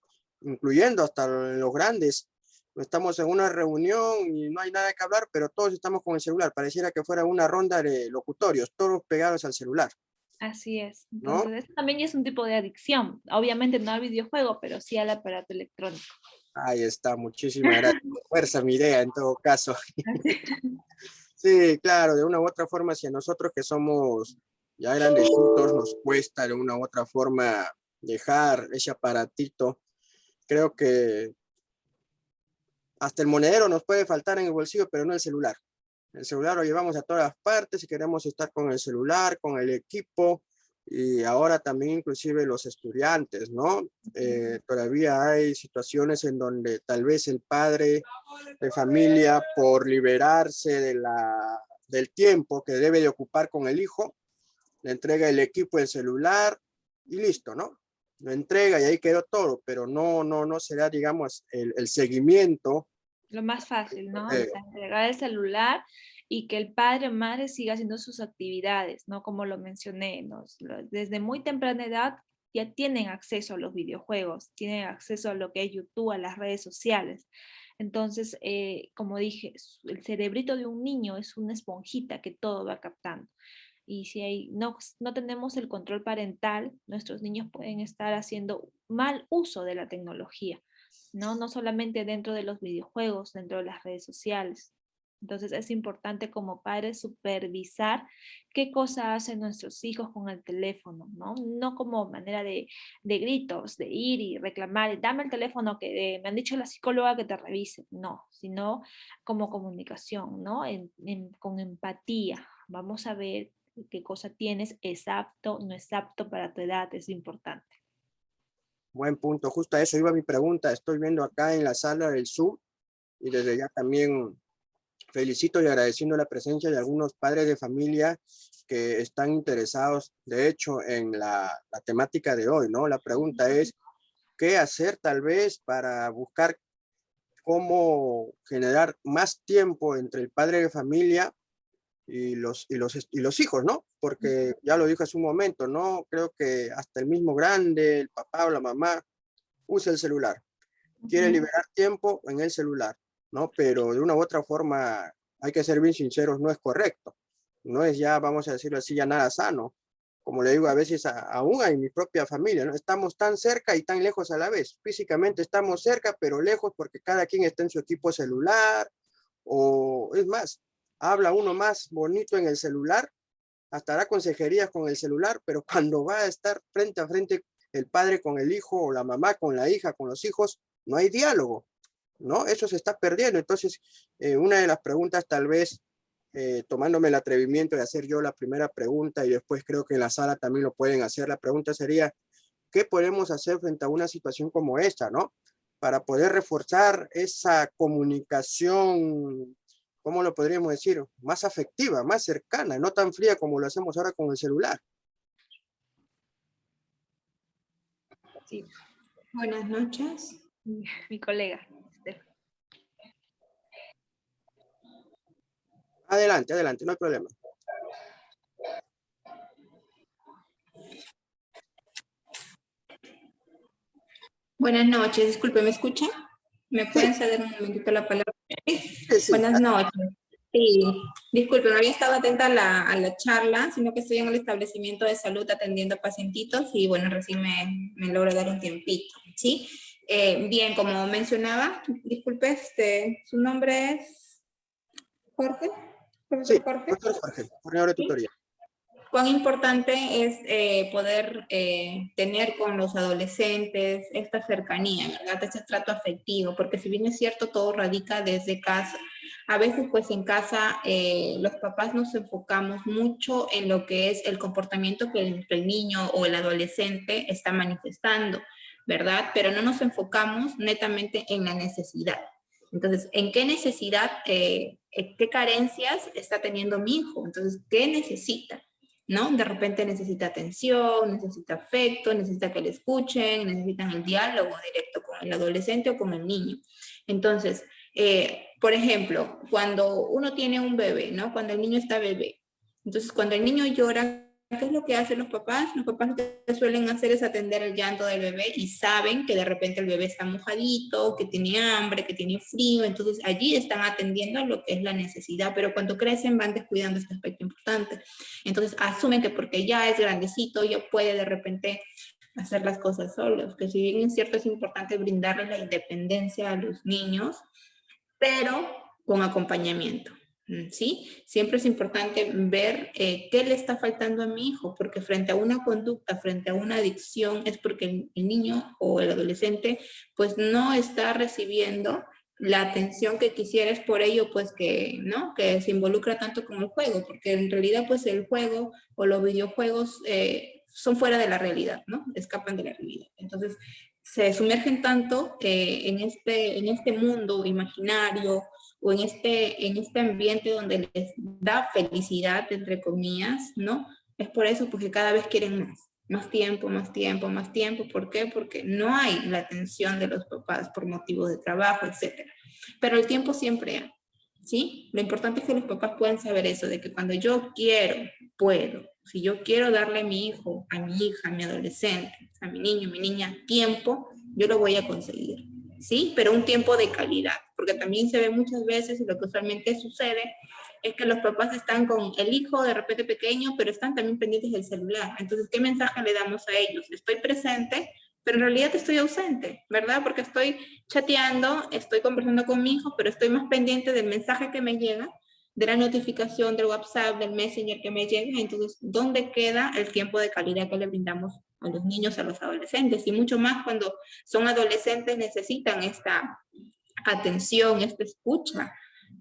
[SPEAKER 1] incluyendo hasta los grandes, estamos en una reunión y no hay nada que hablar, pero todos estamos con el celular, pareciera que fuera una ronda de locutorios, todos pegados al celular.
[SPEAKER 2] Así es.
[SPEAKER 1] ¿No?
[SPEAKER 2] Entonces, eso también es un tipo de adicción. Obviamente no al videojuego, pero sí al aparato electrónico.
[SPEAKER 1] Ahí está, muchísimas gracias. Fuerza mi idea en todo caso. Sí, claro, de una u otra forma, si a nosotros que somos ya grandecitos nos cuesta de una u otra forma dejar ese aparatito, creo que hasta el monedero nos puede faltar en el bolsillo, pero no el celular. El celular lo llevamos a todas partes y queremos estar con el celular, con el equipo, y ahora también inclusive los estudiantes, ¿no? Todavía hay situaciones en donde tal vez el padre de familia, por liberarse del tiempo que debe de ocupar con el hijo, le entrega el equipo, el celular, y listo, ¿no? Lo entrega y ahí quedó todo, pero no será, digamos, el seguimiento.
[SPEAKER 2] Lo más fácil, ¿no? Entregar el celular y que el padre o madre siga haciendo sus actividades, ¿no? Como lo mencioné, ¿no? Desde muy temprana edad ya tienen acceso a los videojuegos, tienen acceso a lo que es YouTube, a las redes sociales. Entonces, como dije, el cerebrito de un niño es una esponjita que todo va captando. Y si no tenemos el control parental, nuestros niños pueden estar haciendo mal uso de la tecnología, ¿no? No solamente dentro de los videojuegos, dentro de las redes sociales. Entonces es importante como padres supervisar qué cosa hacen nuestros hijos con el teléfono, ¿no? No como manera de gritos, de ir y reclamar, dame el teléfono que me han dicho la psicóloga que te revise, no, sino como comunicación, ¿no? Con empatía. Vamos a ver qué cosa tienes, es apto, no es apto para tu edad, es importante.
[SPEAKER 1] Buen punto, justo a eso iba mi pregunta. Estoy viendo acá en la sala del Zoom y desde ya también felicito y agradeciendo la presencia de algunos padres de familia que están interesados, de hecho, en la temática de hoy, ¿no? La pregunta es, ¿qué hacer tal vez para buscar cómo generar más tiempo entre el padre de familia y los hijos, ¿no? Porque ya lo dijo hace un momento, ¿no? Creo que hasta el mismo grande, el papá o la mamá, usa el celular. Quiere liberar tiempo en el celular, ¿no? Pero de una u otra forma, hay que ser bien sinceros, no es correcto. No es ya, vamos a decirlo así, ya nada sano. Como le digo a veces, aún en mi propia familia, ¿no? Estamos tan cerca y tan lejos a la vez. Físicamente estamos cerca, pero lejos porque cada quien está en su equipo celular, o es más, habla uno más bonito en el celular hasta da consejerías con el celular, pero cuando va a estar frente a frente el padre con el hijo o la mamá con la hija, con los hijos, no hay diálogo, ¿no? Eso se está perdiendo. Entonces, una de las preguntas tal vez, tomándome el atrevimiento de hacer yo la primera pregunta y después creo que en la sala también lo pueden hacer, la pregunta sería, ¿qué podemos hacer frente a una situación como esta, ¿no? Para poder reforzar esa comunicación, ¿cómo lo podríamos decir? Más afectiva, más cercana, no tan fría como lo hacemos ahora con el celular.
[SPEAKER 10] Sí. Buenas noches.
[SPEAKER 2] Mi colega.
[SPEAKER 1] Adelante, adelante, no hay problema.
[SPEAKER 10] Buenas noches, disculpe, ¿me escucha? ¿Me pueden ceder un momentito la palabra?
[SPEAKER 1] Sí.
[SPEAKER 10] Buenas noches. Sí, disculpe, no había estado atenta a la charla, sino que estoy en el establecimiento de salud atendiendo pacientitos y bueno, recién me logro dar un tiempito, ¿sí? Bien, como mencionaba, disculpe, su nombre es Jorge.
[SPEAKER 1] Sí, doctor Jorge, coordinador de tutoría.
[SPEAKER 10] Cuán importante es poder tener con los adolescentes esta cercanía, ¿verdad? Este trato afectivo, porque si bien es cierto, todo radica desde casa. A veces, pues en casa, los papás nos enfocamos mucho en lo que es el comportamiento que el niño o el adolescente está manifestando, ¿verdad? Pero no nos enfocamos netamente en la necesidad. Entonces, ¿en qué necesidad, qué carencias está teniendo mi hijo? Entonces, ¿qué necesita? ¿No? De repente necesita atención, necesita afecto, necesita que le escuchen, necesitan el diálogo directo con el adolescente o con el niño. Entonces, por ejemplo, cuando uno tiene un bebé, ¿no? Cuando el niño está bebé. Entonces, cuando el niño llora, ¿qué es lo que hacen los papás? Los papás lo que suelen hacer es atender el llanto del bebé y saben que de repente el bebé está mojadito, que tiene hambre, que tiene frío, entonces allí están atendiendo lo que es la necesidad, pero cuando crecen van descuidando este aspecto importante. Entonces asumen que porque ya es grandecito, ya puede de repente hacer las cosas solos, que si bien es cierto es importante brindarles la independencia a los niños, pero con acompañamiento. ¿Sí? Siempre es importante ver qué le está faltando a mi hijo, porque frente a una conducta, frente a una adicción, es porque el niño o el adolescente pues no está recibiendo la atención que quisiera, es por ello pues que, ¿no? Que se involucra tanto con el juego, porque en realidad pues el juego o los videojuegos son fuera de la realidad, ¿no? Escapan de la realidad. Entonces se sumergen tanto en este mundo imaginario, o en este ambiente donde les da felicidad, entre comillas, ¿no? Es por eso, porque cada vez quieren más tiempo, más tiempo, más tiempo. ¿Por qué? Porque no hay la atención de los papás por motivos de trabajo, etc. Pero el tiempo siempre hay, ¿sí? Lo importante es que los papás puedan saber eso, de que cuando yo quiero, puedo. Si yo quiero darle a mi hijo, a mi hija, a mi adolescente, a mi niño, a mi niña, tiempo, yo lo voy a conseguir. ¿Sí? Pero un tiempo de calidad, porque también se ve muchas veces, y lo que usualmente sucede, es que los papás están con el hijo de repente pequeño, pero están también pendientes del celular. Entonces, ¿qué mensaje le damos a ellos? Estoy presente, pero en realidad estoy ausente, ¿verdad? Porque estoy chateando, estoy conversando con mi hijo, pero estoy más pendiente del mensaje que me llega, de la notificación del WhatsApp, del Messenger que me llega. Entonces, ¿dónde queda el tiempo de calidad que le brindamos a los niños, a los adolescentes? Y mucho más cuando son adolescentes, necesitan esta atención, esta escucha,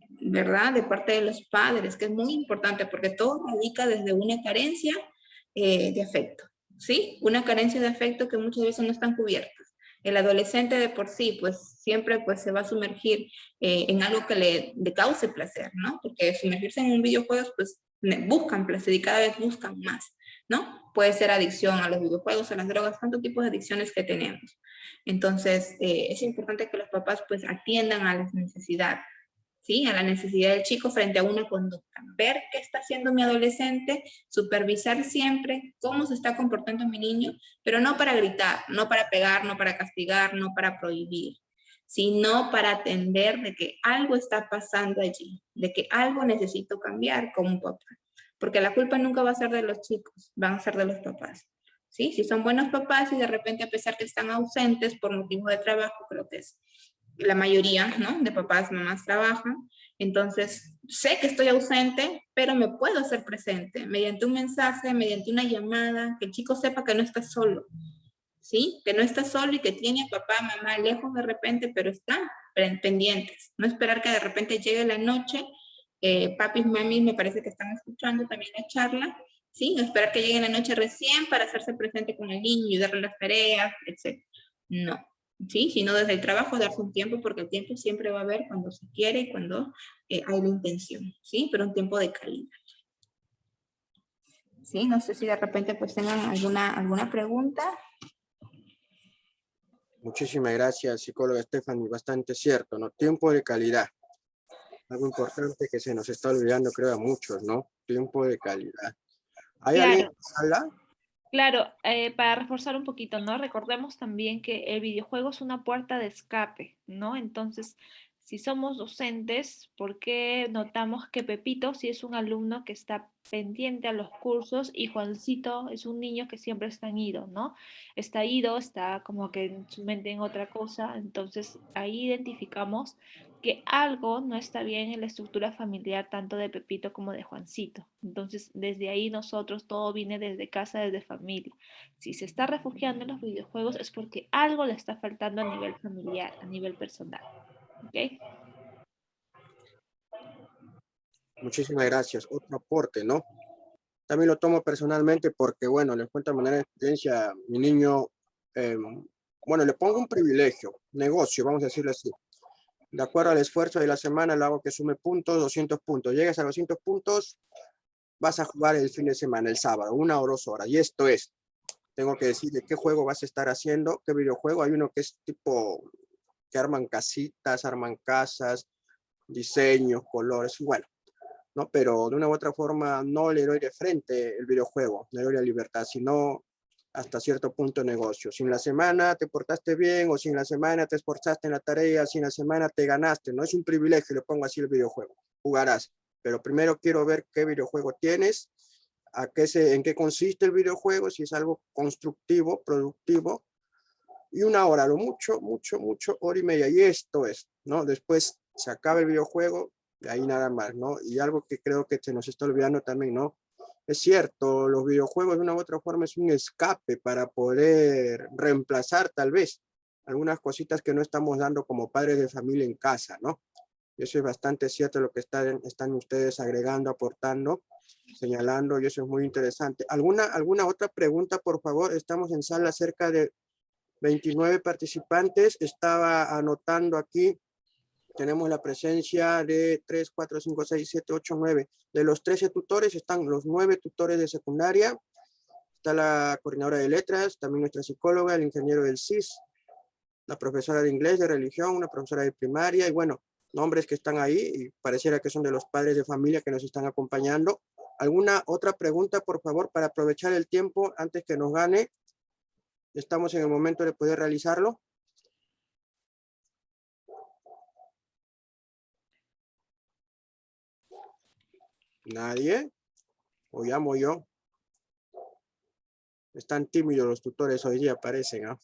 [SPEAKER 10] ¿verdad? De parte de los padres, que es muy importante porque todo radica desde una carencia de afecto, ¿sí? Una carencia de afecto que muchas veces no están cubiertas. El adolescente de por sí, pues siempre pues, se va a sumergir en algo que le cause placer, ¿no? Porque sumergirse en un videojuego, pues buscan placer y cada vez buscan más, ¿no? Puede ser adicción a los videojuegos, a las drogas, tantos tipos de adicciones que tenemos. Entonces, es importante que los papás pues atiendan a las necesidades, ¿sí? A la necesidad del chico frente a una conducta. Ver qué está haciendo mi adolescente, supervisar siempre cómo se está comportando mi niño, pero no para gritar, no para pegar, no para castigar, no para prohibir, sino para atender de que algo está pasando allí, de que algo necesito cambiar como papá. Porque la culpa nunca va a ser de los chicos, van a ser de los papás. ¿Sí? Si son buenos papás y de repente a pesar que están ausentes por motivo de trabajo, creo que es la mayoría, ¿no? De papás, mamás trabajan, entonces sé que estoy ausente, pero me puedo hacer presente mediante un mensaje, mediante una llamada, que el chico sepa que no está solo, ¿sí? Que no está solo y que tiene a papá, mamá lejos de repente, pero están pendientes. No esperar que de repente llegue la noche, papis, mamis, me parece que están escuchando también la charla, ¿sí? No esperar que llegue la noche recién para hacerse presente con el niño, ayudarle las tareas, etc. No, ¿sí? Sino desde el trabajo darse un tiempo, porque el tiempo siempre va a haber cuando se quiere y cuando hay la intención, ¿sí? Pero un tiempo de calidad. ¿Sí? No sé si de repente pues tengan alguna pregunta.
[SPEAKER 1] Muchísimas gracias, psicóloga Stephanie. Bastante cierto, ¿no? Tiempo de calidad. Algo importante que se nos está olvidando, creo, a muchos, ¿no? Tiempo de calidad. ¿Hay alguien en la sala?
[SPEAKER 2] Claro, para reforzar un poquito, ¿no? Recordemos también que el videojuego es una puerta de escape, ¿no? Entonces, si somos docentes, ¿por qué notamos que Pepito sí es un alumno que está pendiente a los cursos y Juancito es un niño que siempre está ido, ¿no? Está ido, está como que en su mente en otra cosa, entonces ahí identificamos que algo no está bien en la estructura familiar tanto de Pepito como de Juancito. Entonces, desde ahí nosotros todo viene desde casa, desde familia. Si se está refugiando en los videojuegos es porque algo le está faltando a nivel familiar, a nivel personal. ¿Ok?
[SPEAKER 1] Muchísimas gracias. Otro aporte, ¿no? También lo tomo personalmente porque, bueno, les cuento de manera de experiencia, mi niño, bueno, le pongo un privilegio, negocio, vamos a decirlo así. De acuerdo al esfuerzo de la semana, le hago que sume puntos, 200 puntos. Llegas a los 200 puntos, vas a jugar el fin de semana, el sábado, 1 o 2 horas. Y esto es, tengo que decirle qué juego vas a estar haciendo, qué videojuego. Hay uno que es tipo, que arman casitas, arman casas, diseños, colores, bueno, ¿no? Pero de una u otra forma no le doy de frente el videojuego, le doy la libertad, sino hasta cierto punto de negocio. Si en la semana te portaste bien o si en la semana te esforzaste en la tarea, si en la semana te ganaste, no es un privilegio, le pongo así el videojuego, jugarás. Pero primero quiero ver qué videojuego tienes, en qué consiste el videojuego, si es algo constructivo, productivo, y 1 hora, lo mucho, hora y media, y esto es, ¿no? Después se acaba el videojuego, de ahí nada más, ¿no? Y algo que creo que se nos está olvidando también, ¿no? Es cierto, los videojuegos de una u otra forma es un escape para poder reemplazar tal vez algunas cositas que no estamos dando como padres de familia en casa, ¿no? Y eso es bastante cierto lo que están ustedes agregando, aportando, señalando, y eso es muy interesante. ¿Alguna otra pregunta, por favor? Estamos en sala cerca de 29 participantes. Estaba anotando aquí. Tenemos la presencia de 3, 4, 5, 6, 7, 8, 9. De los 13 tutores están los 9 tutores de secundaria. Está la coordinadora de letras, también nuestra psicóloga, el ingeniero del CIS, la profesora de inglés, de religión, una profesora de primaria, y bueno, nombres que están ahí y pareciera que son de los padres de familia que nos están acompañando. ¿Alguna otra pregunta, por favor, para aprovechar el tiempo antes que nos gane? Estamos en el momento de poder realizarlo. ¿Nadie? ¿O llamo yo? Están tímidos los tutores hoy día, parecen, ¿ah?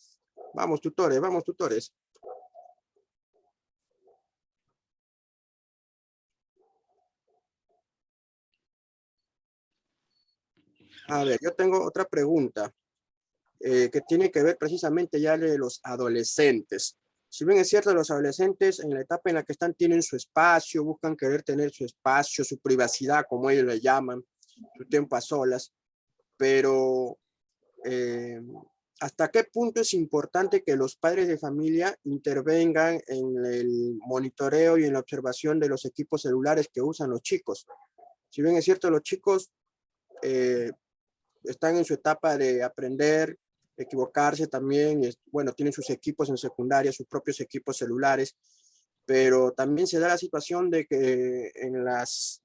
[SPEAKER 1] Vamos, tutores, vamos, tutores. A ver, yo tengo otra pregunta que tiene que ver precisamente ya de los adolescentes. Si bien es cierto, los adolescentes en la etapa en la que están tienen su espacio, buscan querer tener su espacio, su privacidad, como ellos le llaman, su tiempo a solas, pero ¿hasta qué punto es importante que los padres de familia intervengan en el monitoreo y en la observación de los equipos celulares que usan los chicos? Si bien es cierto, los chicos están en su etapa de aprender, equivocarse también, bueno, tienen sus equipos en secundaria, sus propios equipos celulares, pero también se da la situación de que en las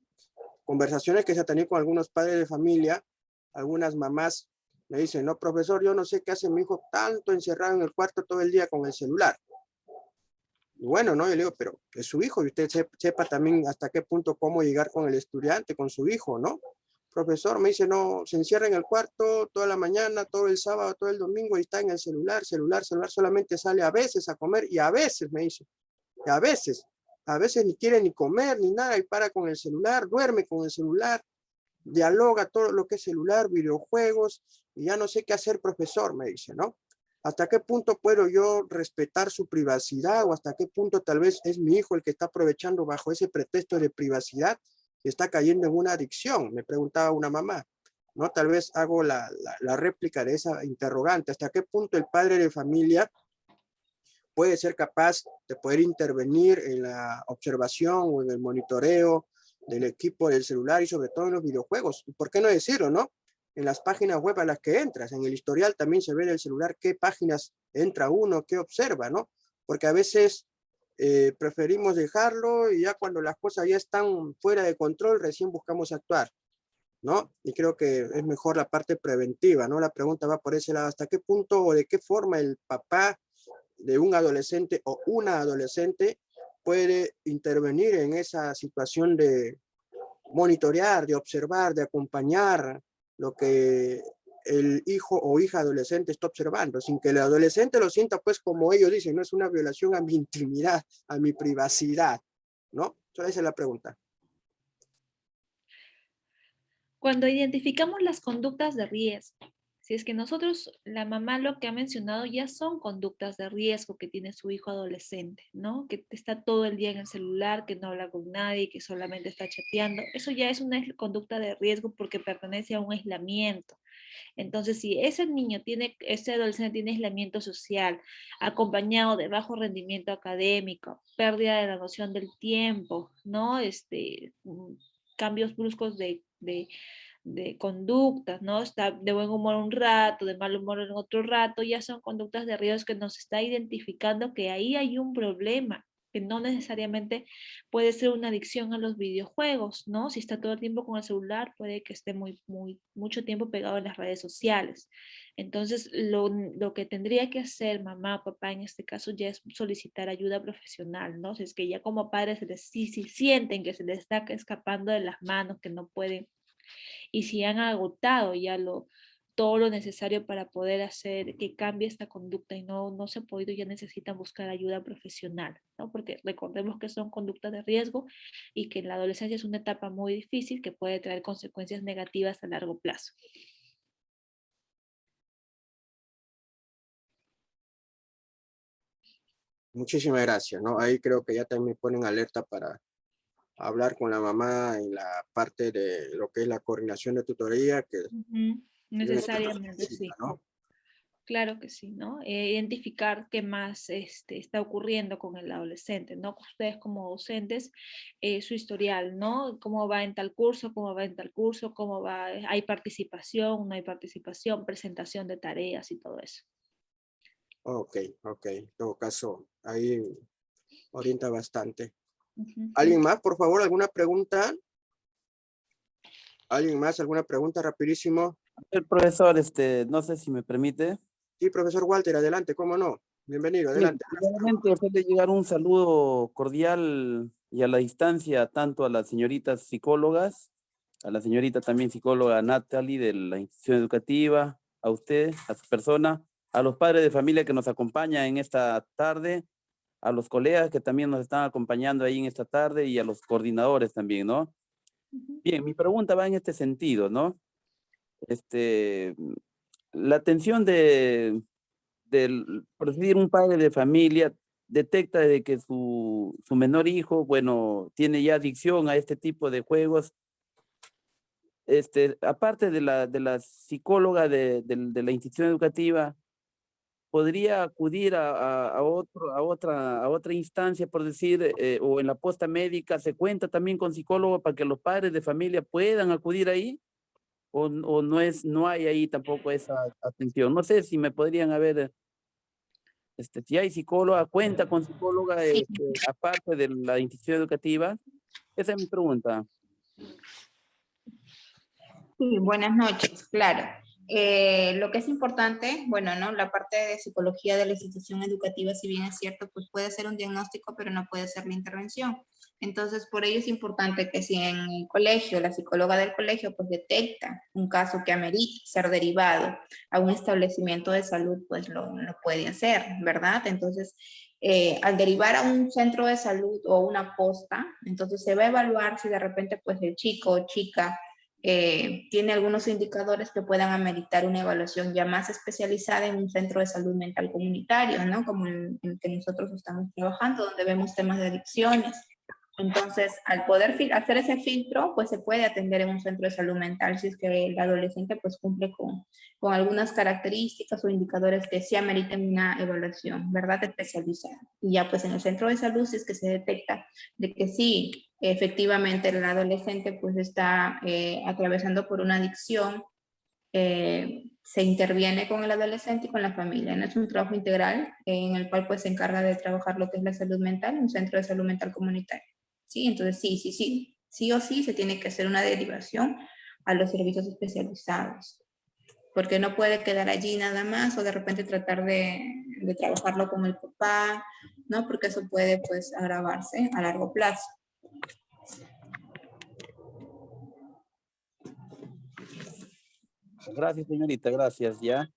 [SPEAKER 1] conversaciones que se han tenido con algunos padres de familia, algunas mamás me dicen, no, profesor, yo no sé qué hace mi hijo tanto encerrado en el cuarto todo el día con el celular. Y bueno, ¿no? Yo le digo, pero es su hijo y usted sepa también hasta qué punto cómo llegar con el estudiante, con su hijo, ¿no? Profesor, me dice, no, se encierra en el cuarto toda la mañana, todo el sábado, todo el domingo y está en el celular, solamente sale a veces a comer y a veces, me dice, y a veces. A veces ni quiere ni comer ni nada y para con el celular, duerme con el celular, dialoga todo lo que es celular, videojuegos, y ya no sé qué hacer, profesor, me dice, ¿no? ¿Hasta qué punto puedo yo respetar su privacidad o hasta qué punto tal vez es mi hijo el que está aprovechando bajo ese pretexto de privacidad y está cayendo en una adicción? Me preguntaba una mamá, ¿no? Tal vez hago la réplica de esa interrogante. ¿Hasta qué punto el padre de familia puede ser capaz de poder intervenir en la observación o en el monitoreo del equipo del celular y sobre todo en los videojuegos? ¿Por qué no decirlo, no? En las páginas web a las que entras, en el historial también se ve del celular qué páginas entra uno, qué observa, ¿no? Porque a veces preferimos dejarlo y ya cuando las cosas ya están fuera de control, recién buscamos actuar, ¿no? Y creo que es mejor la parte preventiva, ¿no? La pregunta va por ese lado, ¿hasta qué punto o de qué forma el papá de un adolescente o una adolescente puede intervenir en esa situación de monitorear, de observar, de acompañar lo que el hijo o hija adolescente está observando, sin que el adolescente lo sienta, pues como ellos dicen, no es una violación a mi intimidad, a mi privacidad, ¿no? Esa es la pregunta.
[SPEAKER 2] Cuando identificamos las conductas de riesgo, si es que nosotros, la mamá lo que ha mencionado ya son conductas de riesgo que tiene su hijo adolescente, ¿no? Que está todo el día en el celular, que no habla con nadie, que solamente está chateando. Eso ya es una conducta de riesgo porque pertenece a un aislamiento. Entonces, si ese niño ese adolescente tiene aislamiento social, acompañado de bajo rendimiento académico, pérdida de la noción del tiempo, ¿no? Cambios bruscos de conductas, ¿no? Está de buen humor un rato, de mal humor en otro rato, ya son conductas de riesgo que nos está identificando que ahí hay un problema, que no necesariamente puede ser una adicción a los videojuegos, ¿no? Si está todo el tiempo con el celular, puede que esté mucho tiempo pegado en las redes sociales. Entonces, lo que tendría que hacer mamá, papá en este caso ya es solicitar ayuda profesional, ¿no? Si es que ya como padres si sienten que se les está escapando de las manos, que no pueden, y si han agotado ya todo lo necesario para poder hacer que cambie esta conducta y no se ha podido, ya necesitan buscar ayuda profesional, ¿no? Porque recordemos que son conductas de riesgo y que en la adolescencia es una etapa muy difícil que puede traer consecuencias negativas a largo plazo.
[SPEAKER 1] Muchísimas gracias, ¿no? Ahí creo que ya también ponen alerta para hablar con la mamá en la parte de lo que es la coordinación de tutoría. Que
[SPEAKER 2] necesariamente, sí.
[SPEAKER 1] ¿no?
[SPEAKER 2] Claro que sí, ¿no? Identificar qué más está ocurriendo con el adolescente, ¿no? Ustedes como docentes, su historial, ¿no? ¿Cómo va en tal curso? ¿Cómo va en tal curso? ¿Cómo va? ¿Hay participación? ¿No hay participación? Presentación de tareas y todo eso.
[SPEAKER 1] Ok. En todo caso, ahí orienta bastante. ¿Alguien más, por favor? ¿Alguna pregunta? ¿Alguien más? ¿Alguna pregunta? Rapidísimo.
[SPEAKER 3] El profesor, no sé si me permite.
[SPEAKER 1] Sí, profesor Walter, adelante, ¿cómo no? Bienvenido, adelante.
[SPEAKER 3] Primeramente, hacerle llegar un saludo cordial y a la distancia tanto a las señoritas psicólogas, a la señorita también psicóloga Natalie de la institución educativa, a usted, a su persona, a los padres de familia que nos acompañan en esta tarde, a los colegas que también nos están acompañando ahí en esta tarde y a los coordinadores también, ¿no? Bien, mi pregunta va en este sentido, ¿no? La atención por decir, un padre de familia detecta de que su menor hijo, bueno, tiene ya adicción a este tipo de juegos. Aparte de la psicóloga de la institución educativa, podría acudir a otra instancia, por decir, o en la posta médica, ¿se cuenta también con psicólogo para que los padres de familia puedan acudir ahí? ¿O no hay ahí tampoco esa atención? No sé si me podrían haber, si hay psicóloga, cuenta con psicóloga,
[SPEAKER 10] Sí.
[SPEAKER 3] aparte de la institución educativa. Esa es mi pregunta.
[SPEAKER 10] Sí, buenas noches, claro. Lo que es importante, bueno, ¿no? La parte de psicología de la institución educativa, si bien es cierto, pues puede ser un diagnóstico, pero no puede ser la intervención. Entonces, por ello es importante que si en el colegio, la psicóloga del colegio, pues detecta un caso que amerita ser derivado a un establecimiento de salud, pues lo puede hacer, ¿verdad? Entonces, al derivar a un centro de salud o una posta, entonces se va a evaluar si de repente pues el chico o chica tiene algunos indicadores que puedan ameritar una evaluación ya más especializada en un centro de salud mental comunitario, ¿no? Como en el que nosotros estamos trabajando, donde vemos temas de adicciones. Entonces, al poder hacer ese filtro, pues se puede atender en un centro de salud mental si es que el adolescente pues cumple con algunas características o indicadores que sí ameriten una evaluación, ¿verdad? Especializada. Y ya pues en el centro de salud, si es que se detecta de que sí, efectivamente el adolescente pues está atravesando por una adicción, se interviene con el adolescente y con la familia. ¿No? Es un trabajo integral en el cual pues se encarga de trabajar lo que es la salud mental en un centro de salud mental comunitario. ¿Sí? Entonces sí o sí se tiene que hacer una derivación a los servicios especializados, porque no puede quedar allí nada más o de repente tratar de trabajarlo con el papá, ¿no? Porque eso puede pues agravarse a largo plazo.
[SPEAKER 3] Gracias, señorita, gracias, ya.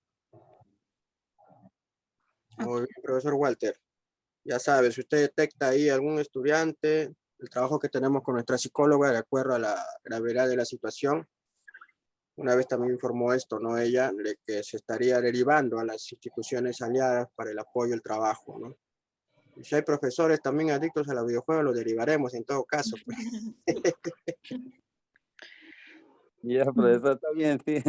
[SPEAKER 1] Muy bien, profesor Walter. Ya sabe, si usted detecta ahí algún estudiante, el trabajo que tenemos con nuestra psicóloga de acuerdo a la gravedad de la situación. Una vez también informó esto, ¿no? Ella, de que se estaría derivando a las instituciones aliadas para el apoyo al trabajo, ¿no? Y si hay profesores también adictos a los videojuegos, los derivaremos en todo caso. Pues.
[SPEAKER 3] Ya, profesor, está bien, sí.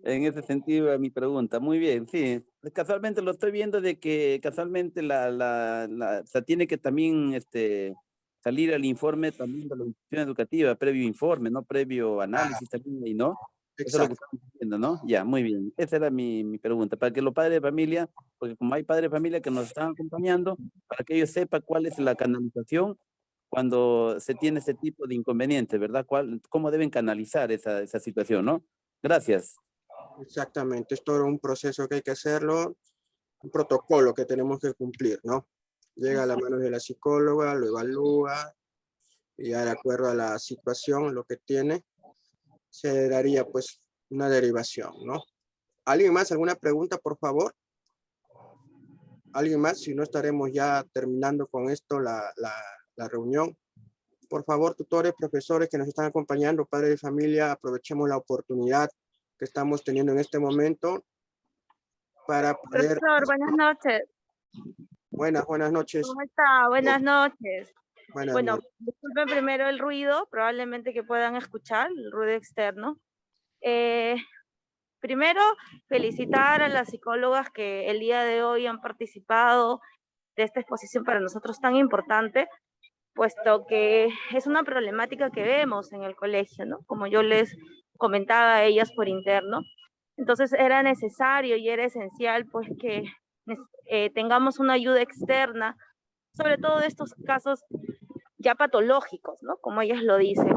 [SPEAKER 3] En ese sentido, mi pregunta. Muy bien, sí. Casualmente lo estoy viendo de que casualmente o sea, tiene que también salir el informe también de la institución educativa, previo informe, ¿no? Previo análisis también, ahí, ¿no? Eso es lo que estamos diciendo, ¿no? Ya, muy bien. Esa era mi pregunta. Para que los padres de familia, porque como hay padres de familia que nos están acompañando, para que ellos sepan cuál es la canalización cuando se tiene ese tipo de inconvenientes, ¿verdad? ¿Cómo deben canalizar esa situación, ¿no? Gracias.
[SPEAKER 1] Exactamente, es todo un proceso que hay que hacerlo, un protocolo que tenemos que cumplir, ¿no? Llega a las manos de la psicóloga, lo evalúa y ya de acuerdo a la situación, lo que tiene, se daría pues una derivación, ¿no? ¿Alguien más? ¿Alguna pregunta, por favor? ¿Alguien más? Si no, estaremos ya terminando con esto la reunión. Por favor, tutores, profesores que nos están acompañando, padres de familia, aprovechemos la oportunidad que estamos teniendo en este momento para poder...
[SPEAKER 11] Profesor, buenas noches.
[SPEAKER 1] Buenas noches.
[SPEAKER 11] ¿Cómo está? Buenas noches.
[SPEAKER 1] Buenas noches.
[SPEAKER 11] Disculpen primero el ruido, probablemente que puedan escuchar, el ruido externo. Primero, felicitar a las psicólogas que el día de hoy han participado de esta exposición para nosotros tan importante, puesto que es una problemática que vemos en el colegio, ¿no? Como yo les comentaba a ellas por interno. Entonces era necesario y era esencial pues que tengamos una ayuda externa, sobre todo de estos casos ya patológicos, ¿no? Como ellas lo dicen.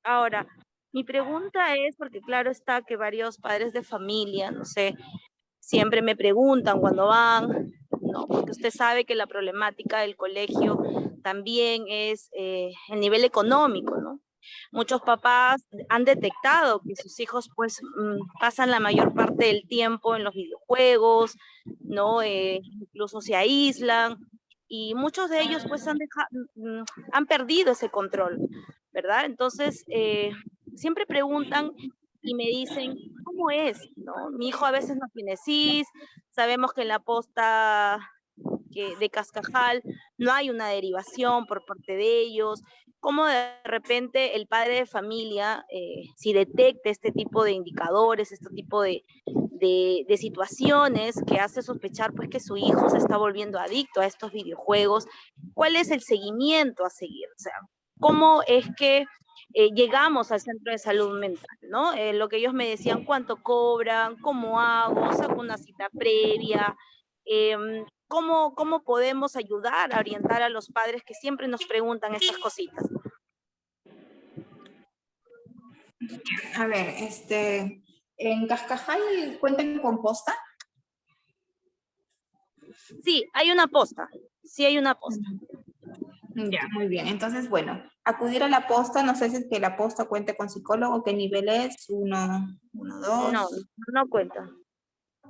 [SPEAKER 11] Ahora, mi pregunta es, porque claro está que varios padres de familia, no sé, siempre me preguntan cuando van, ¿no? Porque usted sabe que la problemática del colegio también es el nivel económico, ¿no? Muchos papás han detectado que sus hijos pues pasan la mayor parte del tiempo en los videojuegos, ¿no? Incluso se aíslan y muchos de ellos pues han perdido ese control, ¿verdad? Entonces, siempre preguntan y me dicen, ¿cómo es? ¿No? Mi hijo a veces no tiene CIS, sabemos que en la posta de Cascajal no hay una derivación por parte de ellos. ¿Cómo de repente el padre de familia, si detecta este tipo de indicadores, este tipo de situaciones que hace sospechar pues que su hijo se está volviendo adicto a estos videojuegos, cuál es el seguimiento a seguir? O sea, ¿cómo es que llegamos al centro de salud mental, ¿no? Lo que ellos me decían, ¿cuánto cobran? ¿Cómo hago? ¿Saco una cita previa? ¿Cómo podemos ayudar a orientar a los padres que siempre nos preguntan estas cositas?
[SPEAKER 10] A ver, ¿en Cascajal cuentan con posta?
[SPEAKER 11] Sí, hay una posta. Sí hay una posta.
[SPEAKER 10] Ya, muy bien. Entonces, bueno, acudir a la posta, no sé si es que la posta cuente con psicólogo, ¿qué nivel es? ¿1, 2?
[SPEAKER 11] No cuenta.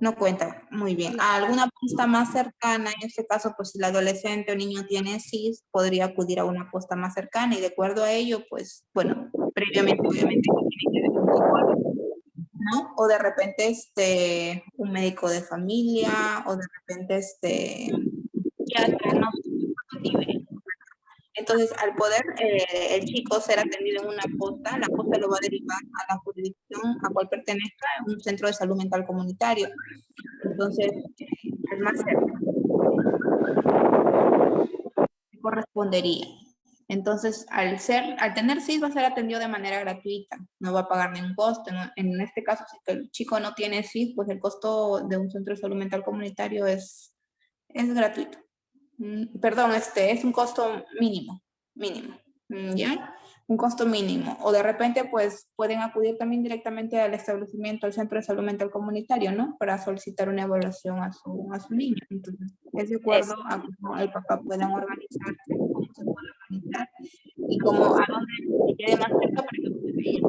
[SPEAKER 10] No cuenta, muy bien. ¿A alguna posta más cercana? En este caso, pues si el adolescente o niño tiene CIS, podría acudir a una posta más cercana y de acuerdo a ello, pues, bueno, previamente obviamente tiene que ver un psicólogo, ¿no? O de repente un médico de familia, o de repente psiquiatra, no sé. Entonces, al poder el chico ser atendido en una posta, la posta lo va a derivar a la jurisdicción a cual pertenezca, un centro de salud mental comunitario. Entonces, al más cerca correspondería. Entonces, al tener CIS va a ser atendido de manera gratuita, no va a pagar ningún costo. ¿No? En este caso, si el chico no tiene CIS, pues el costo de un centro de salud mental comunitario es gratuito. Perdón, es un costo mínimo, ¿ya? Un costo mínimo. O de repente, pues, pueden acudir también directamente al establecimiento, al centro de salud mental comunitario, ¿no? Para solicitar una evaluación a su niño. Entonces, es de acuerdo a cómo el papá puedan organizarse, cómo se puede organizar y cómo, a dónde le quede más cerca para que pueda ir.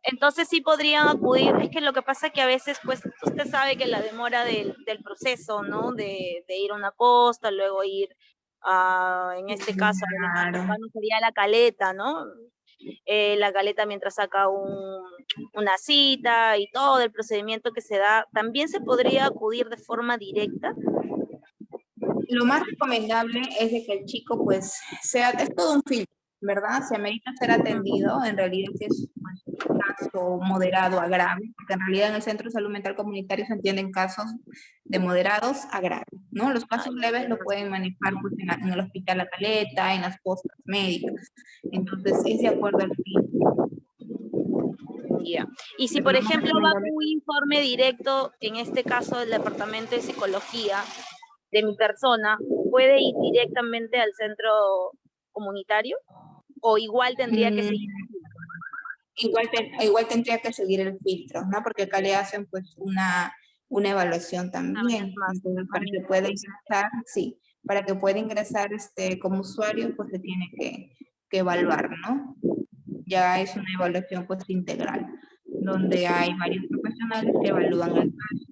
[SPEAKER 11] Entonces sí podrían acudir, es que lo que pasa es que a veces, pues, usted sabe que la demora del proceso, ¿no? De ir a una posta, luego ir en este caso,
[SPEAKER 10] Claro.
[SPEAKER 11] sería la caleta, ¿no? La caleta mientras saca una cita y todo el procedimiento que se da, ¿también se podría acudir de forma directa?
[SPEAKER 10] Lo más recomendable es de que el chico, pues, es todo un filtro, ¿verdad? Se amerita ser atendido, en realidad si es un caso moderado a grave, porque en realidad en el Centro de Salud Mental Comunitario se entienden casos de moderados a graves, ¿no? Los casos leves lo pueden manejar pues, en el Hospital La Caleta, en las postas médicas, entonces es de acuerdo al filtro.
[SPEAKER 11] Yeah. Y si, por ejemplo, va un informe directo, en este caso del Departamento de Psicología de mi persona, ¿puede ir directamente al centro comunitario? ¿O igual tendría que seguir?
[SPEAKER 10] Igual tendría que seguir el filtro, ¿no? Porque acá le hacen pues una evaluación también. Entonces, para que pueda ingresar, sí, para que pueda ingresar como usuario, pues se tiene que evaluar, ¿no? Ya es una evaluación pues integral, donde hay varios profesionales que evalúan el caso.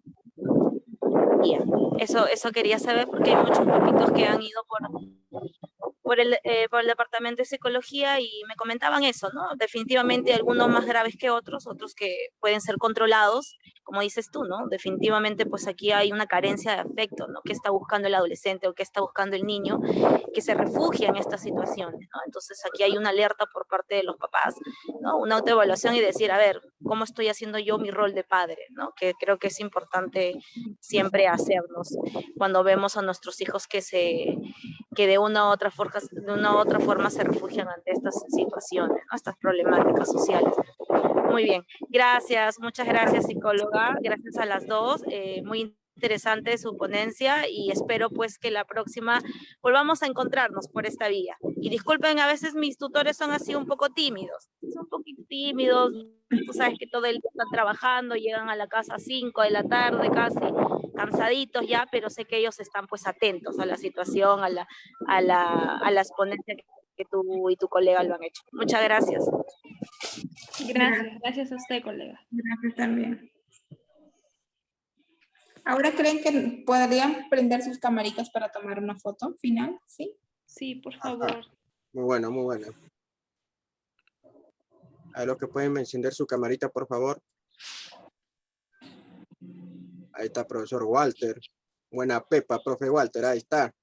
[SPEAKER 11] Yeah. Eso quería saber porque hay muchos papitos que han ido por el Departamento de Psicología y me comentaban eso, ¿no? Definitivamente algunos más graves que otros que pueden ser controlados, como dices tú, ¿no? Definitivamente pues aquí hay una carencia de afecto, ¿no? ¿Qué está buscando el adolescente o qué está buscando el niño que se refugia en estas situaciones, ¿no? Entonces aquí hay una alerta por parte de los papás, ¿no? Una autoevaluación y decir, a ver, ¿cómo estoy haciendo yo mi rol de padre, ¿no? Que creo que es importante siempre hacernos cuando vemos a nuestros hijos que de una u otra forma se refugian ante estas situaciones, ¿no? Estas problemáticas sociales. Muy bien, gracias, muchas gracias psicóloga, gracias a las dos, muy interesante su ponencia y espero pues que la próxima volvamos a encontrarnos por esta vía. Y disculpen, a veces mis tutores son así un poco tímidos, son un poquito tímidos, tú sabes que todo el día están trabajando, llegan a la casa a 5 de la tarde casi, cansaditos ya, pero sé que ellos están pues atentos a la situación, a las ponencias que tú y tu colega lo han hecho. Muchas gracias.
[SPEAKER 2] Gracias a usted, colega.
[SPEAKER 10] Gracias también. ¿Ahora creen que podrían prender sus camaritas para tomar una foto final? ¿Sí?
[SPEAKER 2] Sí, por favor.
[SPEAKER 1] Muy bueno, muy bueno. A los que pueden encender su camarita, por favor. Ahí está, profesor Walter. Buena pepa, profe Walter, ahí está.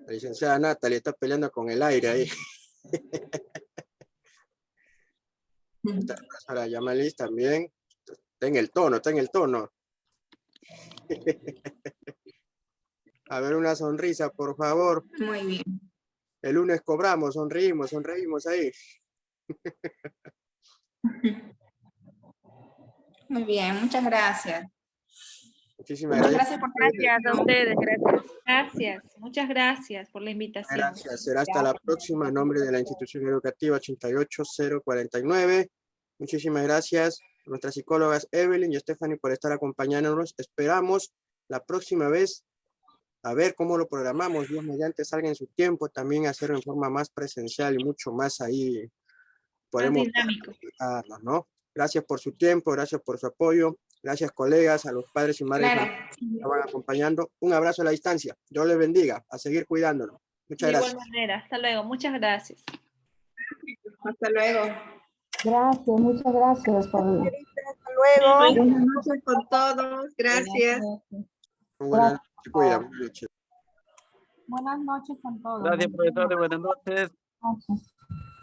[SPEAKER 1] La licenciada Natalie está peleando con el aire ahí. Está la profesora Yamalis también. Está en el tono, está en el tono. A ver, una sonrisa, por favor.
[SPEAKER 10] Muy bien.
[SPEAKER 1] El lunes cobramos, sonreímos ahí.
[SPEAKER 10] Muy bien, muchas gracias.
[SPEAKER 1] Muchísimas
[SPEAKER 10] Muchas
[SPEAKER 1] gracias.
[SPEAKER 10] Gracias
[SPEAKER 11] a ustedes, gracias.
[SPEAKER 2] Gracias, muchas gracias por la invitación.
[SPEAKER 1] Gracias, será hasta la próxima. En nombre de la institución educativa 88049. Muchísimas gracias a nuestras psicólogas Evelyn y Stephanie por estar acompañándonos. Esperamos la próxima vez a ver cómo lo programamos. Dios mediante salga en su tiempo, también hacerlo en forma más presencial y mucho más ahí. Podemos
[SPEAKER 2] más dinámico.
[SPEAKER 1] ¿no? Gracias por su tiempo, gracias por su apoyo. Gracias, colegas, a los padres y madres
[SPEAKER 10] Claro.
[SPEAKER 1] que nos van acompañando. Un abrazo a la distancia. Dios les bendiga. A seguir cuidándonos. Muchas
[SPEAKER 2] De
[SPEAKER 1] gracias.
[SPEAKER 2] igual manera, hasta luego. Muchas gracias.
[SPEAKER 10] Hasta luego.
[SPEAKER 12] Gracias, muchas gracias por
[SPEAKER 13] Hasta luego.
[SPEAKER 10] Buenas noches con todos. Gracias.
[SPEAKER 1] Buenas noches. Se cuidan. Buenas noches.
[SPEAKER 12] Buenas noches con todos.
[SPEAKER 3] Gracias, profesor. Buenas noches.
[SPEAKER 12] Noches.